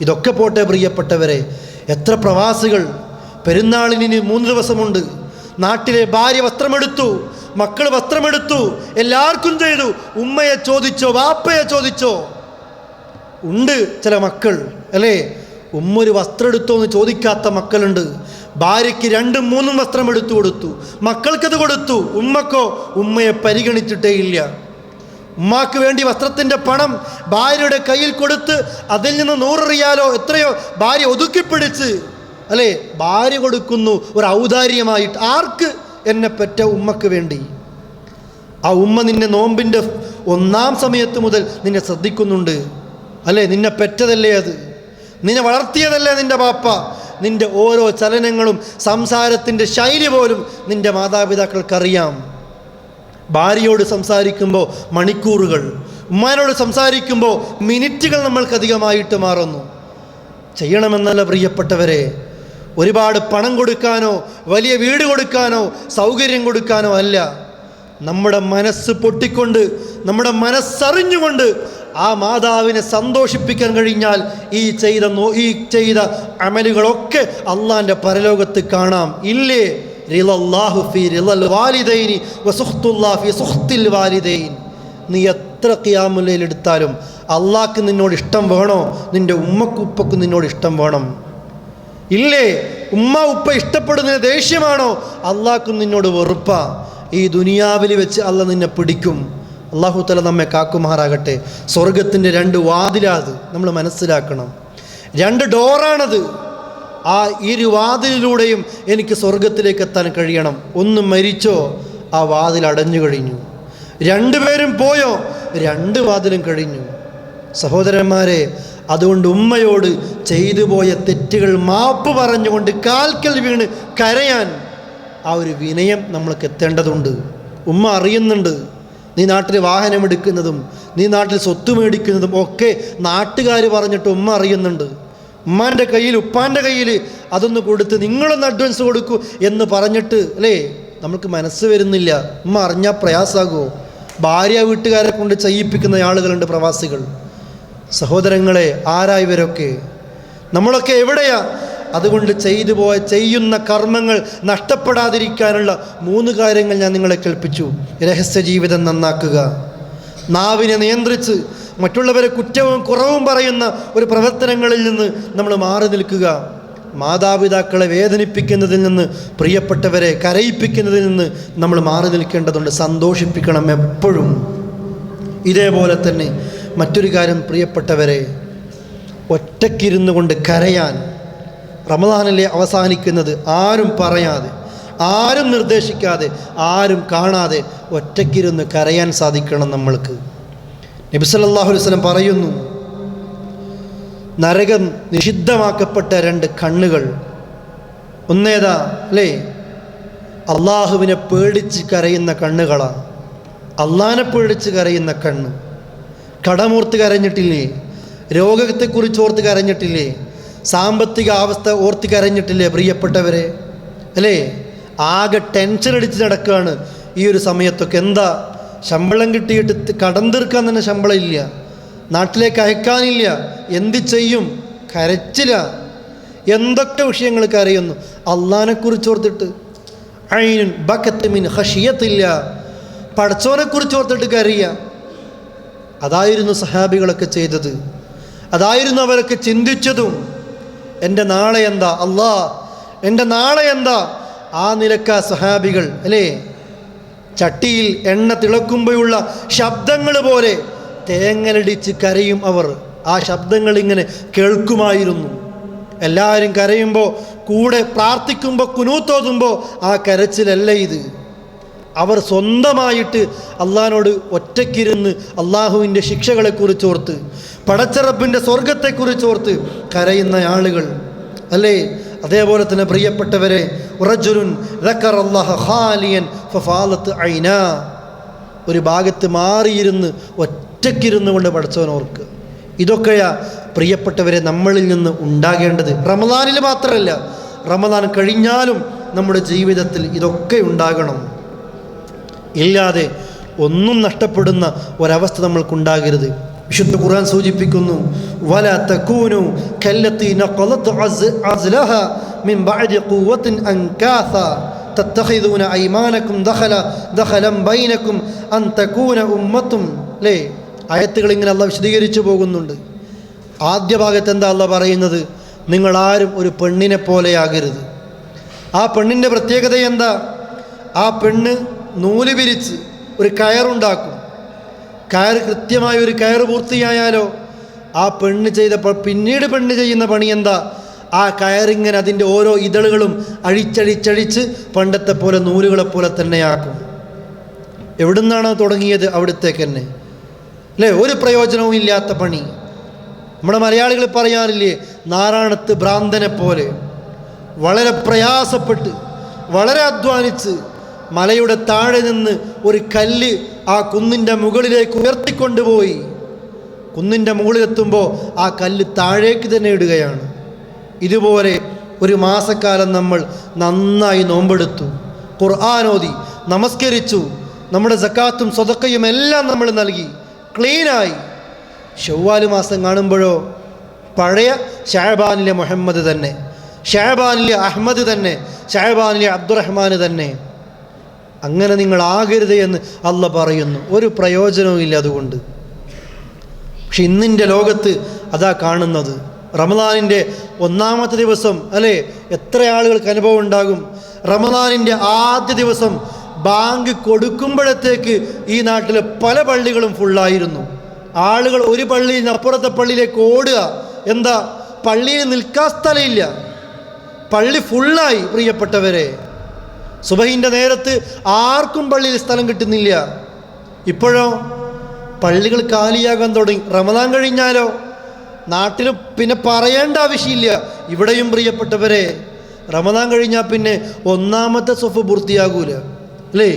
ഇതൊക്കെ പോട്ടെ പ്രിയപ്പെട്ടവരെ, എത്ര പ്രവാസികൾ പെരുന്നാളിന് 3 ദിവസമുണ്ട്. നാട്ടിലെ ഭാര്യ വസ്ത്രമെടുത്തു, മക്കൾ വസ്ത്രമെടുത്തു, എല്ലാവർക്കും ചെയ്തു. ഉമ്മയെ ചോദിച്ചോ, വാപ്പയെ ചോദിച്ചോ? ഉണ്ട് ചില മക്കൾ, അല്ലേ? ഉമ്മ ഒരു വസ്ത്രം എടുത്തോ എന്ന് ചോദിക്കാത്ത മക്കളുണ്ട്. ഭാര്യയ്ക്ക് 2-3 വസ്ത്രം എടുത്തു കൊടുത്തു, മക്കൾക്കത് കൊടുത്തു. ഉമ്മക്കോ ഉമ്മയെ പരിഗണിച്ചിട്ടേ ഇല്ല. ഉമ്മാക്ക് വേണ്ടി വസ്ത്രത്തിൻ്റെ പണം ഭാര്യയുടെ കയ്യിൽ കൊടുത്ത് അതിൽ നിന്ന് 100 റിയാലോ എത്രയോ ഭാര്യ ഒതുക്കിപ്പിടിച്ച്, അല്ലേ, ഭാര്യ കൊടുക്കുന്നു ഒരു ഔദാര്യമായിട്ട്. ആർക്ക്? എന്നെ പെറ്റ ഉമ്മക്ക് വേണ്ടി. ആ ഉമ്മ നിന്നെ നോമ്പിൻ്റെ 1-ാം സമയത്ത് മുതൽ നിന്നെ ശ്രദ്ധിക്കുന്നുണ്ട്, അല്ലേ? നിന്നെ പെറ്റതല്ലേ അത്, നിന്നെ വളർത്തിയതല്ലേ നിൻ്റെ ബാപ്പ. നിൻ്റെ ഓരോ ചലനങ്ങളും സംസാരത്തിൻ്റെ ശൈലി പോലും നിൻ്റെ മാതാപിതാക്കൾക്കറിയാം. ഭാര്യയോട് സംസാരിക്കുമ്പോൾ മണിക്കൂറുകൾ, ഉമ്മാനോട് സംസാരിക്കുമ്പോൾ മിനിറ്റുകൾ നമ്മൾക്കധികമായിട്ട് മാറുന്നു. ചെയ്യണമെന്നല്ല പ്രിയപ്പെട്ടവരെ, ഒരുപാട് പണം കൊടുക്കാനോ വലിയ വീട് കൊടുക്കാനോ സൗകര്യം കൊടുക്കാനോ അല്ല. നമ്മുടെ മനസ്സ് പൊട്ടിക്കൊണ്ട്, നമ്മുടെ മനസ്സറിഞ്ഞുകൊണ്ട് ആ മാതാവിനെ സന്തോഷിപ്പിക്കാൻ കഴിഞ്ഞാൽ ഈ ചെയ്ത അമലുകളൊക്കെ അള്ളാൻ്റെ പരലോകത്ത് കാണാം. ഇല്ലേ? റിളല്ലാഹു ഫീ റിളൽ വാലിദൈനി വസുഖ്തുല്ലാഹി ഫീ സുഖ്തിൽ വാലിദൈൻ. നീ എത്ര ഖിയാമുൽ ലൈൽ എടുത്താലും അള്ളാഹ്ക്ക് നിന്നോട് ഇഷ്ടം വേണോ? നിൻ്റെ ഉമ്മക്കും ഉപ്പക്കും നിന്നോട് ഇഷ്ടം വേണം. ഇല്ലേ? ഉമ്മ ഉപ്പ ഇഷ്ടപ്പെടുന്നതിന് ദേഷ്യമാണോ? അള്ളാഹ്ക്കും നിന്നോട് വെറുപ്പാ. ഈ ദുനിയാവിൽ വെച്ച് അള്ളാഹ് നിന്നെ പിടിക്കും. അള്ളാഹു തആല നമ്മെ കാക്കുമാറാകട്ടെ. സ്വർഗത്തിൻ്റെ 2 വാതിലാത് നമ്മൾ മനസ്സിലാക്കണം. 2 ഡോറാണത്. ആ 2 വാതിലിലൂടെയും എനിക്ക് സ്വർഗത്തിലേക്ക് എത്താൻ കഴിയണം. ഒന്ന് മരിച്ചോ ആ വാതിൽ അടഞ്ഞു കഴിഞ്ഞു. 2 പേരും പോയോ 2 വാതിലും കഴിഞ്ഞു. സഹോദരന്മാരെ, അതുകൊണ്ട് ഉമ്മയോട് ചെയ്തു പോയ തെറ്റുകൾ മാപ്പ് പറഞ്ഞുകൊണ്ട് കാൽക്കൽ വീണ് കരയാൻ ആ ഒരു വിനയം നമ്മൾക്ക് എത്തേണ്ടതുണ്ട്. ഉമ്മ അറിയുന്നുണ്ട്, നീ നാട്ടിൽ വാഹനം എടുക്കുന്നതും നീ നാട്ടിൽ സ്വത്ത് മേടിക്കുന്നതും ഒക്കെ നാട്ടുകാർ പറഞ്ഞിട്ട് ഉമ്മ അറിയുന്നുണ്ട്. ഉമ്മാൻ്റെ കയ്യിൽ ഉപ്പാൻ്റെ കയ്യിൽ അതൊന്ന് കൊടുത്ത് നിങ്ങളൊന്ന് അഡ്വാൻസ് കൊടുക്കൂ എന്ന് പറഞ്ഞിട്ട്, അല്ലേ, നമുക്ക് മനസ്സ് വരുന്നില്ല. ഉമ്മ അറിഞ്ഞാൽ പ്രയാസമാകുമോ? ഭാര്യ വീട്ടുകാരെ കൊണ്ട് ചെയ്യിപ്പിക്കുന്ന ആളുകളുണ്ട്, പ്രവാസികൾ. സഹോദരങ്ങളെ, ആരാ ഇവരൊക്കെ? നമ്മളൊക്കെ എവിടെയാ? അതുകൊണ്ട് ചെയ്യുന്ന കർമ്മങ്ങൾ നഷ്ടപ്പെടാതിരിക്കാനുള്ള 3 കാര്യങ്ങൾ ഞാൻ നിങ്ങളെ കേൾപ്പിച്ചു. രഹസ്യ ജീവിതം നന്നാക്കുക, നാവിനെ നിയന്ത്രിച്ച് മറ്റുള്ളവരെ കുറ്റവും കുറവും പറയുന്ന ഒരു പ്രവർത്തനങ്ങളിൽ നിന്ന് നമ്മൾ മാറി നിൽക്കുക, മാതാപിതാക്കളെ വേദനിപ്പിക്കുന്നതിൽ നിന്ന്, പ്രിയപ്പെട്ടവരെ കരയിപ്പിക്കുന്നതിൽ നിന്ന് നമ്മൾ മാറി നിൽക്കേണ്ടതുണ്ട്. സന്തോഷിപ്പിക്കണം എപ്പോഴും. ഇതേപോലെ തന്നെ മറ്റൊരു കാര്യം പ്രിയപ്പെട്ടവരെ, ഒറ്റയ്ക്കിരുന്നു കൊണ്ട് കരയാൻ. റമദാനിലെ അവസാനിക്കുന്നത് ആരും പറയാതെ, ആരും നിർദ്ദേശിക്കാതെ, ആരും കാണാതെ ഒറ്റയ്ക്കിരുന്ന് കരയാൻ സാധിക്കണം നമ്മൾക്ക്. നബി സല്ലല്ലാഹു അലൈഹി വസല്ലം പറയുന്നു, നരകം നിഷിദ്ധമാക്കപ്പെട്ട 2 കണ്ണുകൾ. ഒന്നേതാ? അല്ലേ, അള്ളാഹുവിനെ പേടിച്ച് കരയുന്ന കണ്ണുകളാണ്. അള്ളാഹിനെ പേടിച്ച് കരയുന്ന കണ്ണ്. കടമോർത്ത് കരഞ്ഞിട്ടില്ലേ? രോഗത്തെക്കുറിച്ച് ഓർത്ത് കരഞ്ഞിട്ടില്ലേ? സാമ്പത്തിക അവസ്ഥ ഓർത്ത് കരഞ്ഞിട്ടില്ലേ പ്രിയപ്പെട്ടവരെ? അല്ലേ? ആകെ ടെൻഷൻ അടിച്ച് നടക്കുകയാണ് ഈ ഒരു സമയത്തൊക്കെ. എന്താ, ശമ്പളം കിട്ടിയിട്ട് കടം തീർക്കാൻ തന്നെ ശമ്പളം ഇല്ല, നാട്ടിലേക്ക് അയക്കാനില്ല, എന്ത് ചെയ്യും? കരച്ചില്ല. എന്തൊക്കെ വിഷയങ്ങൾ കരയുന്നു അള്ളാഹിനെക്കുറിച്ച് ഓർത്തിട്ട്. ഐനുൻ ബകത്ത് മിൻ ഖശിയത്തില്ല, പടച്ചോനെക്കുറിച്ച് ഓർത്തിട്ട് കരയുക. അതായിരുന്നു സഹാബികളൊക്കെ ചെയ്തത്, അതായിരുന്നു അവരൊക്കെ ചിന്തിച്ചതും. എൻ്റെ നാളെ എന്താ അല്ലാ, എൻ്റെ നാളെ എന്താ? ആ നിലക്ക സഹാബികൾ, അല്ലേ? ചട്ടിയിൽ എണ്ണ തിളക്കുമ്പോഴുള്ള ശബ്ദങ്ങൾ പോലെ തേങ്ങലടിച്ച് കരയും അവർ. ആ ശബ്ദങ്ങൾ ഇങ്ങനെ കേൾക്കുമായിരുന്നു. എല്ലാവരും കരയുമ്പോൾ, കൂടെ പ്രാർത്ഥിക്കുമ്പോൾ, കുനൂത്തോതുമ്പോൾ ആ കരച്ചിലല്ല ഇത്. അവർ സ്വന്തമായിട്ട് അള്ളാഹിനോട് ഒറ്റയ്ക്കിരുന്ന് അള്ളാഹുവിൻ്റെ ശിക്ഷകളെക്കുറിച്ചോർത്ത്, പടച്ചറപ്പിൻ്റെ സ്വർഗത്തെക്കുറിച്ചോർത്ത് കരയുന്ന ആളുകൾ, അല്ലേ? അതേപോലെ തന്നെ പ്രിയപ്പെട്ടവരെ, റജുലുൻ ദക്കറല്ലാഹ ഖാലിയൻ ഫഫാലത്ത് ഐനാ, ഒരു ഭാഗത്ത് മാറിയിരുന്ന് ഒറ്റയ്ക്കിരുന്ന് കൊണ്ട് പടച്ചവൻ ഓർക്കുക. ഇതൊക്കെയാ പ്രിയപ്പെട്ടവരെ നമ്മളിൽ നിന്ന് ഉണ്ടാകേണ്ടത്. റമദാനിൽ മാത്രമല്ല, റമദാൻ കഴിഞ്ഞാലും നമ്മുടെ ജീവിതത്തിൽ ഇതൊക്കെ ഉണ്ടാകണം. ഇല്ലാതെ ഒന്നും നഷ്ടപ്പെടുന്ന ഒരവസ്ഥ നമ്മൾക്കുണ്ടാകരുത്. വിശുദ്ധ ഖുർആൻ സൂചിപ്പിക്കുന്നു, വലാ തകൂനു കല്ലത്തി നഖലത് അസ്ലഹ മിൻ ബഅദി ഖുവത്തിൻ അൻകാസ തത്തഖിദൂന അയ്മാനകും ദഖലൻ ബൈനകും അൻ തകൂന ഉമ്മത്തും. ലേ, ആയത്തുകൾ ഇങ്ങനെ അല്ലാഹ് വിശദീകരിച്ചു പോകുന്നുണ്ട്. ആദ്യ ഭാഗത്ത് എന്താ അല്ലാഹ് പറയുന്നത്? നിങ്ങളാരും ഒരു പെണ്ണിനെ പോലെയാകരുത്. ആ പെണ്ണിൻ്റെ പ്രത്യേകത എന്താ? ആ പെണ്ണ് നൂല് പിരിച്ച് ഒരു കയറുണ്ടാക്കും. കയർ കൃത്യമായ ഒരു കയറ് പൂർത്തിയായാലോ ആ പെണ്ണ് പിന്നീട് പെണ്ണ് ചെയ്യുന്ന പണി എന്താ? ആ കയറിങ്ങനെ അതിൻ്റെ ഓരോ ഇതളുകളും അഴിച്ചഴിച്ചഴിച്ച് പണ്ടത്തെ പോലെ നൂലുകളെപ്പോലെ തന്നെയാക്കും. എവിടുന്നാണോ തുടങ്ങിയത് അവിടത്തേക്ക് തന്നെ, അല്ലേ? ഒരു പ്രയോജനവും ഇല്ലാത്ത പണി. നമ്മുടെ മലയാളികൾ പറയാറില്ലേ, നാരായണത്ത് ഭ്രാന്തനെ പോലെ. വളരെ പ്രയാസപ്പെട്ട് വളരെ അധ്വാനിച്ച് മലയുടെ താഴെ നിന്ന് ഒരു കല്ല് ആ കുന്നിൻ്റെ മുകളിലേക്ക് ഉയർത്തിക്കൊണ്ടുപോയി. കുന്നിൻ്റെ മുകളിലെത്തുമ്പോൾ ആ കല്ല് താഴേക്ക് തന്നെ ഇടുകയാണ്. ഇതുപോലെ ഒരു മാസക്കാലം നമ്മൾ നന്നായി നോമ്പെടുത്തു, ഖുർആൻ ഓതി, നമസ്കരിച്ചു, നമ്മുടെ സക്കാത്തും സ്വതക്കയും എല്ലാം നമ്മൾ നൽകി, ക്ലീനായി. ശവ്വാല് മാസം കാണുമ്പോഴോ പഴയ ഷഅബാനിലെ മുഹമ്മദ് തന്നെ, ഷഅബാനിലെ അഹ്മദ് തന്നെ, ഷഅബാനിലെ അബ്ദുറഹ്മാൻ തന്നെ. അങ്ങനെ നിങ്ങളാകരുത് എന്ന് അല്ലാഹ് പറയുന്നു. ഒരു പ്രയോജനവും ഇല്ല അതുകൊണ്ട്. പക്ഷെ ഇന്നിൻ്റെ ലോകത്ത് അതാ കാണുന്നത്. റമദാനിൻ്റെ ഒന്നാമത്തെ ദിവസം, അല്ലേ, എത്ര ആളുകൾക്ക് അനുഭവം ഉണ്ടാകും? റമദാനിൻ്റെ ആദ്യ ദിവസം ബാങ്ക് കൊടുക്കുമ്പോഴത്തേക്ക് ഈ നാട്ടിലെ പല പള്ളികളും ഫുള്ളായിരുന്നു. ആളുകൾ ഒരു പള്ളിയിൽ നിന്ന് അപ്പുറത്തെ പള്ളിയിലേക്ക് ഓടുക. എന്താ? പള്ളിയിൽ നിൽക്കാൻ സ്ഥലമില്ല, പള്ളി ഫുള്ളായി. പ്രിയപ്പെട്ടവരെ, സുബഹിൻ്റെ നേരത്ത് ആർക്കും പള്ളിയിൽ സ്ഥലം കിട്ടുന്നില്ല. ഇപ്പോഴോ പള്ളികൾ കാലിയാകാൻ തുടങ്ങി. റമദാൻ കഴിഞ്ഞാലോ നാട്ടിൽ പിന്നെ പറയേണ്ട ആവശ്യമില്ല. ഇവിടെയും പ്രിയപ്പെട്ടവരെ, റമദാൻ കഴിഞ്ഞാൽ പിന്നെ ഒന്നാമത്തെ സ്വഫ് പൂർത്തിയാകൂല, അല്ലേ?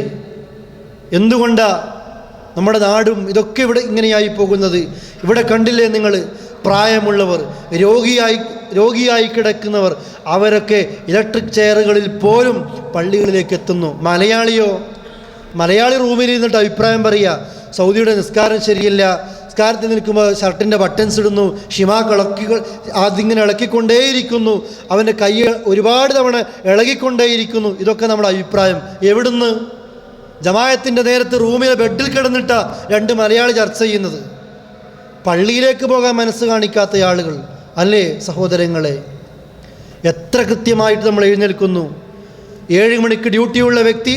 എന്തുകൊണ്ടാ നമ്മുടെ നാടും ഇതൊക്കെ ഇവിടെ ഇങ്ങനെയായി പോകുന്നത്? ഇവിടെ കണ്ടില്ലേ നിങ്ങൾ, പ്രായമുള്ളവർ, രോഗിയായി കിടക്കുന്നവർ, അവരൊക്കെ ഇലക്ട്രിക് ചെയറുകളിൽ പോലും പള്ളികളിലേക്ക് എത്തുന്നു. മലയാളി റൂമിൽ ഇരുന്നിട്ട് അഭിപ്രായം പറയുക, സൗദിയുടെ നിസ്കാരം ശരിയല്ല, നിസ്കാരത്തിൽ നിൽക്കുമ്പോൾ ഷർട്ടിൻ്റെ ബട്ടൺസ് ഇടുന്നു, അതിങ്ങനെ ഇളക്കിക്കൊണ്ടേയിരിക്കുന്നു, അവൻ്റെ കൈ ഒരുപാട് തവണ ഇളകിക്കൊണ്ടേയിരിക്കുന്നു. ഇതൊക്കെ നമ്മുടെ അഭിപ്രായം. എവിടുന്ന്? ജമാഅത്തിൻ്റെ നേരത്ത് റൂമിലെ ബെഡിൽ കിടന്നിട്ടാ രണ്ട് മലയാളി ചർച്ച ചെയ്യുന്നത്. പള്ളിയിലേക്ക് പോകാൻ മനസ്സ് കാണിക്കാത്ത ആളുകൾ, അല്ലേ സഹോദരങ്ങളെ? എത്ര കൃത്യമായിട്ട് നമ്മൾ എഴുന്നേൽക്കുന്നു. 7 മണിക്ക് ഡ്യൂട്ടിയുള്ള വ്യക്തി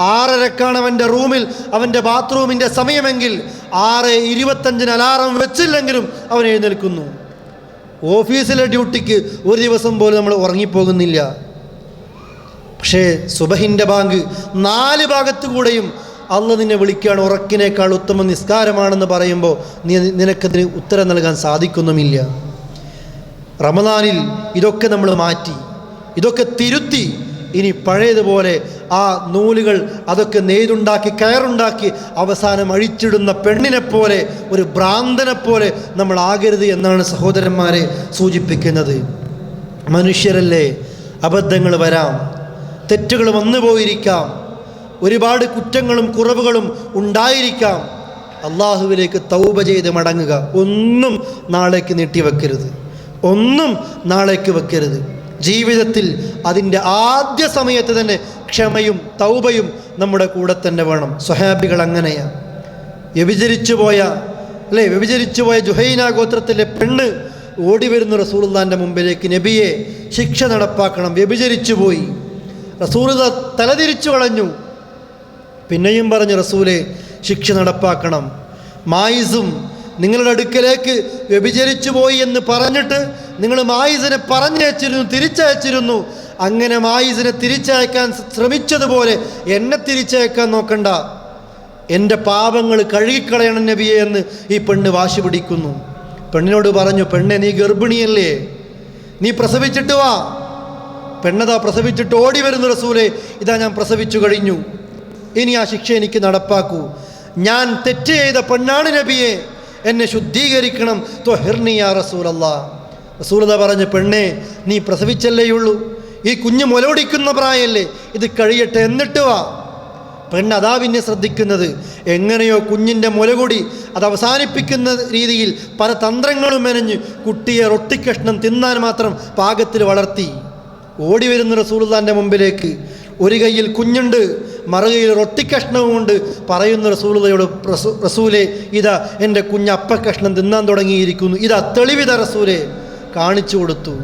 6:30 അവൻ്റെ റൂമിൽ, അവൻ്റെ ബാത്റൂമിൻ്റെ സമയമെങ്കിൽ 6:25 അലാറം വെച്ചില്ലെങ്കിലും അവൻ എഴുന്നേൽക്കുന്നു. ഓഫീസിലെ ഡ്യൂട്ടിക്ക് ഒരു ദിവസം പോലും നമ്മൾ ഉറങ്ങിപ്പോകുന്നില്ല. പക്ഷേ സുബഹിൻ്റെ ബാങ്ക് 4 ഭാഗത്തു കൂടെയും അല്ലാഹ് നിന്നെ വിളിക്കുകയാണ്. ഉറക്കിനേക്കാൾ ഉത്തമ നിസ്കാരമാണെന്ന് പറയുമ്പോൾ നിനക്കതിന് ഉത്തരം നൽകാൻ സാധിക്കുന്നുമില്ല. റമദാനിൽ ഇതൊക്കെ നമ്മൾ മാറ്റി, ഇതൊക്കെ തിരുത്തി, ഇനി പഴയതുപോലെ ആ നൂലുകൾ അതൊക്കെ നെയ്തുണ്ടാക്കി കയറുണ്ടാക്കി അവസാനം അഴിച്ചിടുന്ന പെണ്ണിനെപ്പോലെ, ഒരു ഭ്രാന്തനെപ്പോലെ നമ്മൾ ആകരുത് എന്നാണ് സഹോദരന്മാരെ സൂചിപ്പിക്കുന്നത്. മനുഷ്യരല്ലേ, അബദ്ധങ്ങൾ വരാം, തെറ്റുകൾ വന്നു പോയിരിക്കാം, ഒരുപാട് കുറ്റങ്ങളും കുറവുകളും ഉണ്ടായിരിക്കാം. അള്ളാഹുവിലേക്ക് തൗബ ചെയ്ത് മടങ്ങുക. ഒന്നും നാളേക്ക് നീട്ടിവെക്കരുത്, ഒന്നും നാളേക്ക് വെക്കരുത്. ജീവിതത്തിൽ അതിൻ്റെ ആദ്യ സമയത്ത് തന്നെ ക്ഷമയും തൗബയും നമ്മുടെ കൂടെ തന്നെ വേണം. സ്വഹാബികൾ അങ്ങനെയാണ്. വ്യഭിചരിച്ചു പോയ ജുഹൈന ഗോത്രത്തിലെ പെണ്ണ് ഓടി വരുന്ന റസൂലുള്ളാഹിൻ്റെ മുമ്പിലേക്ക്, നബിയെ ശിക്ഷ നടപ്പാക്കണം, വ്യഭിചരിച്ചു പോയി. റസൂലുള്ളാഹി തലതിരിച്ചു കളഞ്ഞു. പിന്നെയും പറഞ്ഞു, റസൂലെ ശിക്ഷ നടപ്പാക്കണം. മായിസും നിങ്ങളുടെ അടുക്കലേക്ക് വ്യഭിചരിച്ചു പോയി എന്ന് പറഞ്ഞിട്ട് നിങ്ങൾ മായിസിനെ തിരിച്ചയച്ചിരുന്നു. അങ്ങനെ മായിസിനെ തിരിച്ചയക്കാൻ ശ്രമിച്ചതുപോലെ എന്നെ തിരിച്ചയക്കാൻ നോക്കണ്ട, എൻ്റെ പാപങ്ങൾ കഴുകിക്കളയണം നബിയെ എന്ന് ഈ പെണ്ണ് വാശി പിടിക്കുന്നു. പെണ്ണിനോട് പറഞ്ഞു, പെണ്ണെ നീ ഗർഭിണിയല്ലേ, നീ പ്രസവിച്ചിട്ട് വാ. പെണ്ണതാ പ്രസവിച്ചിട്ട് ഓടി വരുന്നു, റസൂലെ ഇതാ ഞാൻ പ്രസവിച്ചു കഴിഞ്ഞു, ഇനി ആ ശിക്ഷ എനിക്ക് നടപ്പാക്കൂ, ഞാൻ തെറ്റ് ചെയ്ത പെണ്ണാണ് നബിയെ, എന്നെ ശുദ്ധീകരിക്കണം. ത്വഹിർനി യാ റസൂലല്ലാഹ്. റസൂലുള്ളാഹി പറഞ്ഞു, പെണ്ണെ നീ പ്രസവിച്ചല്ലേയുള്ളൂ, ഈ കുഞ്ഞ് മുലൊടിക്കുന്ന പ്രായമല്ലേ, ഇത് കഴിയട്ടെ എന്നിട്ട് വാ. പെണ്ണ് അതാ പിന്നെ ശ്രദ്ധിക്കുന്നത്. എങ്ങനെയോ കുഞ്ഞിൻ്റെ മുലകൂടി അത് അവസാനിപ്പിക്കുന്ന രീതിയിൽ പല തന്ത്രങ്ങളും മെനഞ്ഞ് കുട്ടിയെ റൊട്ടിക്കഷ്ണം തിന്നാൻ മാത്രം പാകത്തിൽ വളർത്തി. ഓടി വരുന്ന റസൂലുള്ളാഹിൻ്റെ മുമ്പിലേക്ക്, ഒരു കയ്യിൽ കുഞ്ഞുണ്ട്, മറുകയിൽ റൊട്ടിക്കഷ്ണവുമുണ്ട്. പറയുന്ന റസൂലുള്ളാഹിയോട്, റസൂലേ ഇതാ എൻ്റെ കുഞ്ഞ് അപ്പക്കഷ്ണം തിന്നാൻ തുടങ്ങിയിരിക്കുന്നു, ഇതാ തെളിവിത റസൂലേ കാണിച്ചു കൊടുത്തു.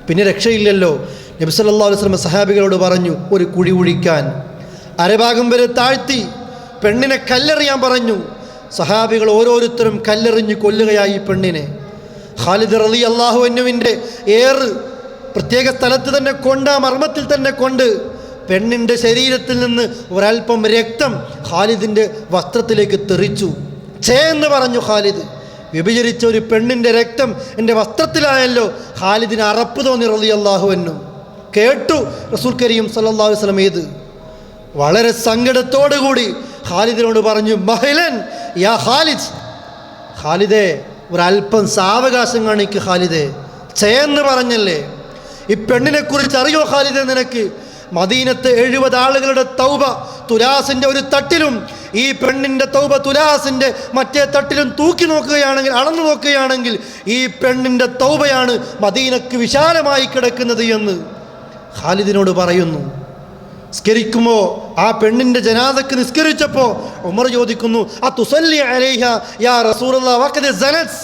പിന്നെ രക്ഷയില്ലല്ലോ. നബി സല്ലല്ലാഹു അലൈഹി വസല്ലം സഹാബികളോട് പറഞ്ഞു ഒരു കുഴി കുഴിക്കാൻ. അരഭാഗം വരെ താഴ്ത്തി പെണ്ണിനെ കല്ലെറിയാൻ പറഞ്ഞു. സഹാബികൾ ഓരോരുത്തരും കല്ലെറിഞ്ഞ് കൊല്ലുകയായി പെണ്ണിനെ. ഖാലിദ് റളിയല്ലാഹു അൻഹുവിൻ്റെ ഏറ് പ്രത്യേക സ്ഥലത്ത് തന്നെ കൊണ്ട്, ആ മർമ്മത്തിൽ തന്നെ കൊണ്ട്, പെണ്ണിൻ്റെ ശരീരത്തിൽ നിന്ന് ഒരൽപ്പം രക്തം ഖാലിദിൻ്റെ വസ്ത്രത്തിലേക്ക് തെറിച്ചു. എന്ന് പറഞ്ഞു ഖാലിദ്. വ്യഭിചരിച്ച ഒരു പെണ്ണിൻ്റെ രക്തം എൻ്റെ വസ്ത്രത്തിലായല്ലോ. ഖാലിദിന് അറപ്പ് തോന്നി റളിയല്ലാഹു അൻഹു. കേട്ടു റസൂൽ കരീം സല്ലല്ലാഹു അലൈഹി വസല്ലം ഇത്. വളരെ സങ്കടത്തോടുകൂടി ഖാലിദിനോട് പറഞ്ഞു, മഹലൻ യാ ഖാലിദ്, ഖാലിദേ ഒരൽപ്പം സാവകാശം കാണിക്ക് ഖാലിദേ, എന്ന് പറഞ്ഞല്ലേ. ഈ പെണ്ണിനെ കുറിച്ച് അറിയോ ഖാലിദേ നിനക്ക്? മദീനത്തെ 70 ആളുകളുടെ തൗബ തുലാസിൻ്റെ ഒരു തട്ടിലും ഈ പെണ്ണിൻ്റെ തൗബ തുലാസിൻ്റെ മറ്റേ തട്ടിലും തൂക്കി നോക്കുകയാണെങ്കിൽ, അളന്നു നോക്കുകയാണെങ്കിൽ ഈ പെണ്ണിൻ്റെ തൗബയാണ് മദീനക്ക് വിശാലമായി കിടക്കുന്നത് എന്ന് ഖാലിദിനോട് പറയുന്നു. നിസ്കരിക്കുമ്പോൾ ആ പെണ്ണിൻ്റെ ജനാസക്ക് നിസ്കരിച്ചപ്പോൾ ഉമർ ചോദിക്കുന്നു, അതുസല്ലി അലൈഹ യാ റസൂലല്ലാഹ് വഖദ് സനത്,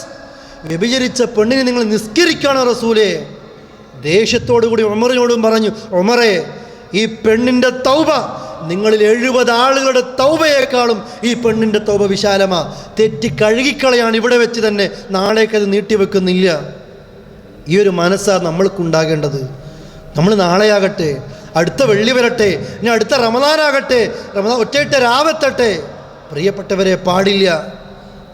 വ്യഭിചരിച്ച പെണ്ണിനെ നിങ്ങൾ നിസ്കരിക്കാണോ റസൂലേ? ദേഷ്യത്തോടു കൂടി ഉമറിനോടും പറഞ്ഞു, ഉമറേ ഈ പെണ്ണിൻ്റെ തൗബ നിങ്ങളിൽ 70 ആളുകളുടെ തൗബയേക്കാളും ഈ പെണ്ണിൻ്റെ തൗബ വിശാലമാ. തെറ്റി കഴുകിക്കളയാണ് ഇവിടെ വെച്ച് തന്നെ, നാളേക്കത് നീട്ടിവെക്കുന്നില്ല. ഈ ഒരു മനസ്സാണ് നമ്മൾക്കുണ്ടാകേണ്ടത്. നമ്മൾ നാളെയാകട്ടെ, അടുത്ത വെള്ളി വരട്ടെ, ഇനി അടുത്ത റമദാനാകട്ടെ, റമദാൻ ഒറ്റയിട്ട രാവെത്തട്ടെ, പ്രിയപ്പെട്ടവരെ പാടില്ല.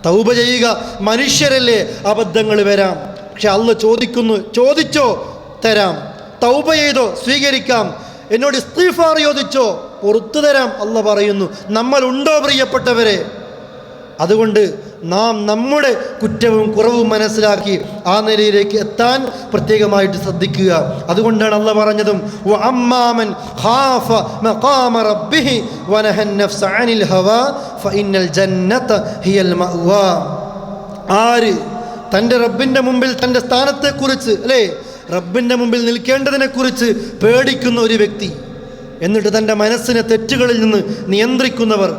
തൗബ ചെയ്യുക. മനുഷ്യരല്ലേ, അബദ്ധങ്ങൾ വരാം. പക്ഷെ അള്ളാഹ് ചോദിക്കുന്നു, ചോദിച്ചോ തരാം. തൗബ ചെയ്തോ സ്വീകരിക്കാം. എന്നോട് ഇസ്തിഗ്ഫാർ ചോദിച്ചോ പുറത്തു തരാം അള്ളാഹ് പറയുന്നു. നമ്മളുണ്ടോ പ്രിയപ്പെട്ടവരെ? അതുകൊണ്ട് നാം നമ്മുടെ കുറ്റവും കുറവും മനസ്സിലാക്കി ആ നിലയിലേക്ക് എത്താൻ പ്രത്യേകമായിട്ട് ശ്രദ്ധിക്കുക. അതുകൊണ്ടാണ് അള്ളാഹ് പറഞ്ഞതും വഅമ്മാമൻ ഖാഫ മഖാമ റബ്ബിഹി വനഹൻ നഫ്സ അനിൽ ഹവാ ഫഇന്നൽ ജന്നത ഹിയൽ മഅവാ. ആര് തൻ്റെ റബ്ബിൻ്റെ മുമ്പിൽ തൻ്റെ സ്ഥാനത്തെക്കുറിച്ച്, അല്ലേ, റബ്ബിൻ്റെ മുമ്പിൽ നിൽക്കേണ്ടതിനെക്കുറിച്ച് പേടിക്കുന്ന ഒരു വ്യക്തി, എന്നിട്ട് തൻ്റെ മനസ്സിനെ തെറ്റുകളിൽ നിന്ന് നിയന്ത്രിക്കുന്നവർ,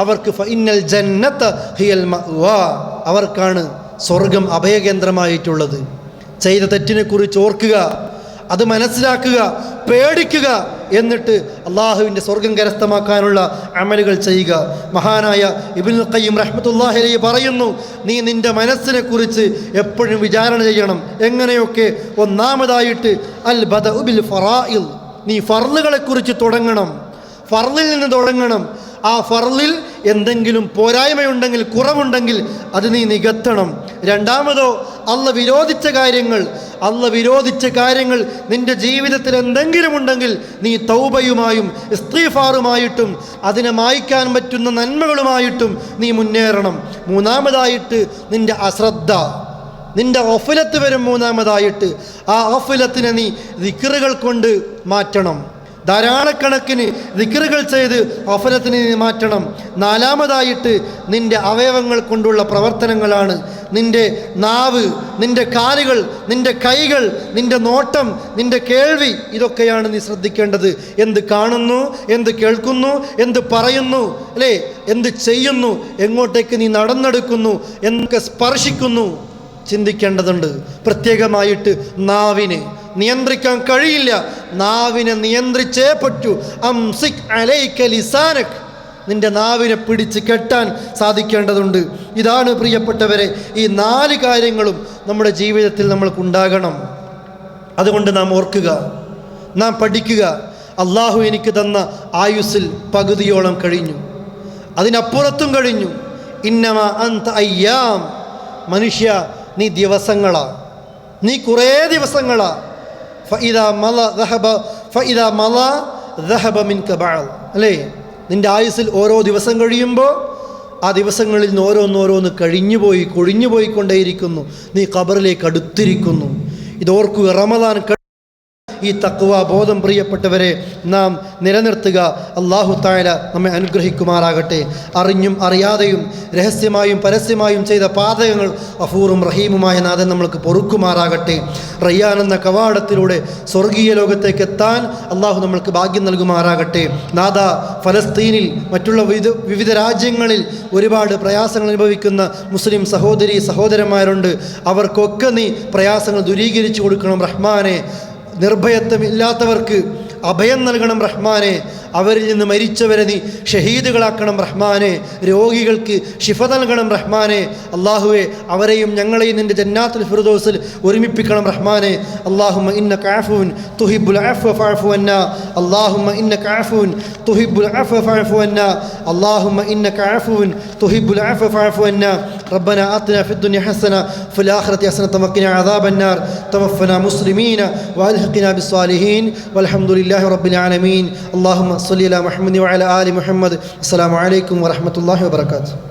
അവർക്ക് ഫഇന്നൽ ജന്നത ഹിയൽ മഅവാ, അവർക്കാണ് സ്വർഗം അഭയകേന്ദ്രമായിട്ടുള്ളത്. ചെയ്ത തെറ്റിനെക്കുറിച്ച് ഓർക്കുക, അത് മനസ്സിലാക്കുക, പേടിക്കുക, എന്നിട്ട് അള്ളാഹുവിൻ്റെ സ്വർഗം കരസ്ഥമാക്കാനുള്ള അമലുകൾ ചെയ്യുക. മഹാനായ ഇബ്നുൽ ഖയ്യിം റഹ്മത്തുള്ളാഹി അലൈഹി പറയുന്നു, നീ നിൻ്റെ മനസ്സിനെക്കുറിച്ച് എപ്പോഴും വിചാരണ ചെയ്യണം. എങ്ങനെയൊക്കെ? ഒന്നാമതായിട്ട് അൽ ബദഉ ബിൽ ഫറാഇൽ, നീ ഫർളുകളെക്കുറിച്ച് തുടങ്ങണം. ഫർളിൽ നിന്ന് തുടങ്ങണം. ആ ഫർളിൽ എന്തെങ്കിലും പോരായ്മയുണ്ടെങ്കിൽ, കുറവുണ്ടെങ്കിൽ അത് നീ നികത്തണം. രണ്ടാമതോ അള്ളാഹ് വിരോധിച്ച കാര്യങ്ങൾ നിൻ്റെ ജീവിതത്തിൽ എന്തെങ്കിലും ഉണ്ടെങ്കിൽ നീ തൗബയുമായും ഇസ്തിഗ്ഫാറുമായിട്ടും അതിനെ മായ്ക്കാൻ പറ്റുന്ന നന്മകളുമായിട്ടും നീ മുന്നേറണം. മൂന്നാമതായിട്ട് നിൻ്റെ അശ്രദ്ധ, നിൻ്റെ ഗഫലത്ത് വരും. മൂന്നാമതായിട്ട് ആ ഗഫലത്തിനെ നീ ദിക്റുകൾ കൊണ്ട് മാറ്റണം. ധാരാളക്കണക്കിന് ദിക്റുകൾ ചെയ്ത് ഗഫലത്തിനെ നീ മാറ്റണം. നാലാമതായിട്ട് നിൻ്റെ അവയവങ്ങൾ കൊണ്ടുള്ള പ്രവർത്തനങ്ങളാണ്. നിൻ്റെ നാവ്, നിൻ്റെ കാലുകൾ, നിൻ്റെ കൈകൾ, നിൻ്റെ നോട്ടം, നിൻ്റെ കേൾവി, ഇതൊക്കെയാണ് നീ ശ്രദ്ധിക്കേണ്ടത്. എന്ത് കാണുന്നു, എന്ത് കേൾക്കുന്നു, എന്ത് പറയുന്നു, അല്ലേ, എന്ത് ചെയ്യുന്നു, എങ്ങോട്ടേക്ക് നീ നടന്നെടുക്കുന്നു, എന്തൊക്കെ സ്പർശിക്കുന്നു, ചിന്തിക്കേണ്ടതുണ്ട്. പ്രത്യേകമായിട്ട് നാവിനെ നിയന്ത്രിക്കാൻ കഴിയില്ല. നാവിനെ നിയന്ത്രിച്ചേ പറ്റൂ. അംസിക് അലൈക ലിസാനക്, നിന്റെ നാവിനെ പിടിച്ച് കെട്ടാൻ സാധിക്കേണ്ടതുണ്ട്. ഇതാണ് പ്രിയപ്പെട്ടവരെ, ഈ 4 കാര്യങ്ങളും നമ്മുടെ ജീവിതത്തിൽ നമ്മൾക്കുണ്ടാകണം. അതുകൊണ്ട് നാം ഓർക്കുക, നാം പഠിക്കുക. അള്ളാഹു എനിക്ക് തന്ന ആയുസ്സിൽ പകുതിയോളം കഴിഞ്ഞു, അതിനപ്പുറത്തും കഴിഞ്ഞു. ഇന്നമാ അന്ത അയ്യാം, മനുഷ്യ നീ ദിവസങ്ങളാ, നീ കുറേ ദിവസങ്ങളാ. ഫഇദാ മള ദഹബ മിൻക ബഅദ്, അല്ലേ, നിൻ്റെ ആയുസ്സിൽ ഓരോ ദിവസം കഴിയുമ്പോൾ ആ ദിവസങ്ങളിൽ നിന്ന് ഓരോന്നോരോന്ന് കൊഴിഞ്ഞു പോയിക്കൊണ്ടേയിരിക്കുന്നു. നീ ഖബറിലേക്ക് അടുത്തിരിക്കുന്നു. ഇതോർക്കുക, റമദാൻ ഈ തഖ്വ ബോധം പ്രിയപ്പെട്ടവരെ നാം നിലനിർത്തുക. അല്ലാഹു തആല നമ്മെ അനുഗ്രഹിക്കുമാറാകട്ടെ. അറിഞ്ഞും അറിയാതെയും രഹസ്യമായും പരസ്യമായും ചെയ്ത പാതകങ്ങൾ ഗഫൂറും റഹീമുമായ നാഥൻ നമ്മൾക്ക് പൊറുക്കുമാറാകട്ടെ. റയ്യാൻ എന്ന കവാടത്തിലൂടെ സ്വർഗീയ ലോകത്തേക്ക് എത്താൻ അള്ളാഹു നമ്മൾക്ക് ഭാഗ്യം നൽകുമാറാകട്ടെ. നാഥ, ഫലസ്തീനിൽ മറ്റുള്ള വിവിധ രാജ്യങ്ങളിൽ ഒരുപാട് പ്രയാസങ്ങൾ അനുഭവിക്കുന്ന മുസ്ലിം സഹോദരന്മാരുണ്ട്. അവർക്കൊക്കെ നീ പ്രയാസങ്ങൾ ദൂരീകരിച്ചു കൊടുക്കണം റഹ്മാനെ. നിർഭയത്വമില്ലാത്തവർക്ക് അഭയം നൽകണം റഹ്മാനെ. അവരിൽ നിന്ന് മരിച്ചവരെ നീ ഷഹീദുകളാക്കണം റഹ്മാനെ. രോഗികൾക്ക് ശിഫ നൽകണം റഹ്മാനെ. അള്ളാഹുവെ, അവരെയും ഞങ്ങളെയും നിന്റെ ജന്നാത്തുൽ ഫിർദൗസിൽ ഒരുമിപ്പിക്കണം റഹ്മാനെ. അല്ലാഹുമ്മ ഇന്നക അഫ്വുൻ തുഹിബ്ബുൽ അഫ്വ ഫഅഫു അന്നാ. അല്ലാഹുമ്മ ഇന്നക അഫ്വുൻ തുഹിബ്ബുൽ അഫ്വ ഫഅഫു അന്നാ. അല്ലാഹുമ്മ ഇന്നക അഫ്വുൻ തുഹിബ്ബുൽ അഫ്വ ഫഅഫു അന്നാ. ربنا آتنا في الدنيا حسنة في الآخرة حسنة وقنا عذاب النار. توفنا مسلمين وألحقنا بالصالحين والحمد لله رب العالمين. اللهم صل على محمد وعلى آل محمد. السلام عليكم ورحمة الله وبركاته.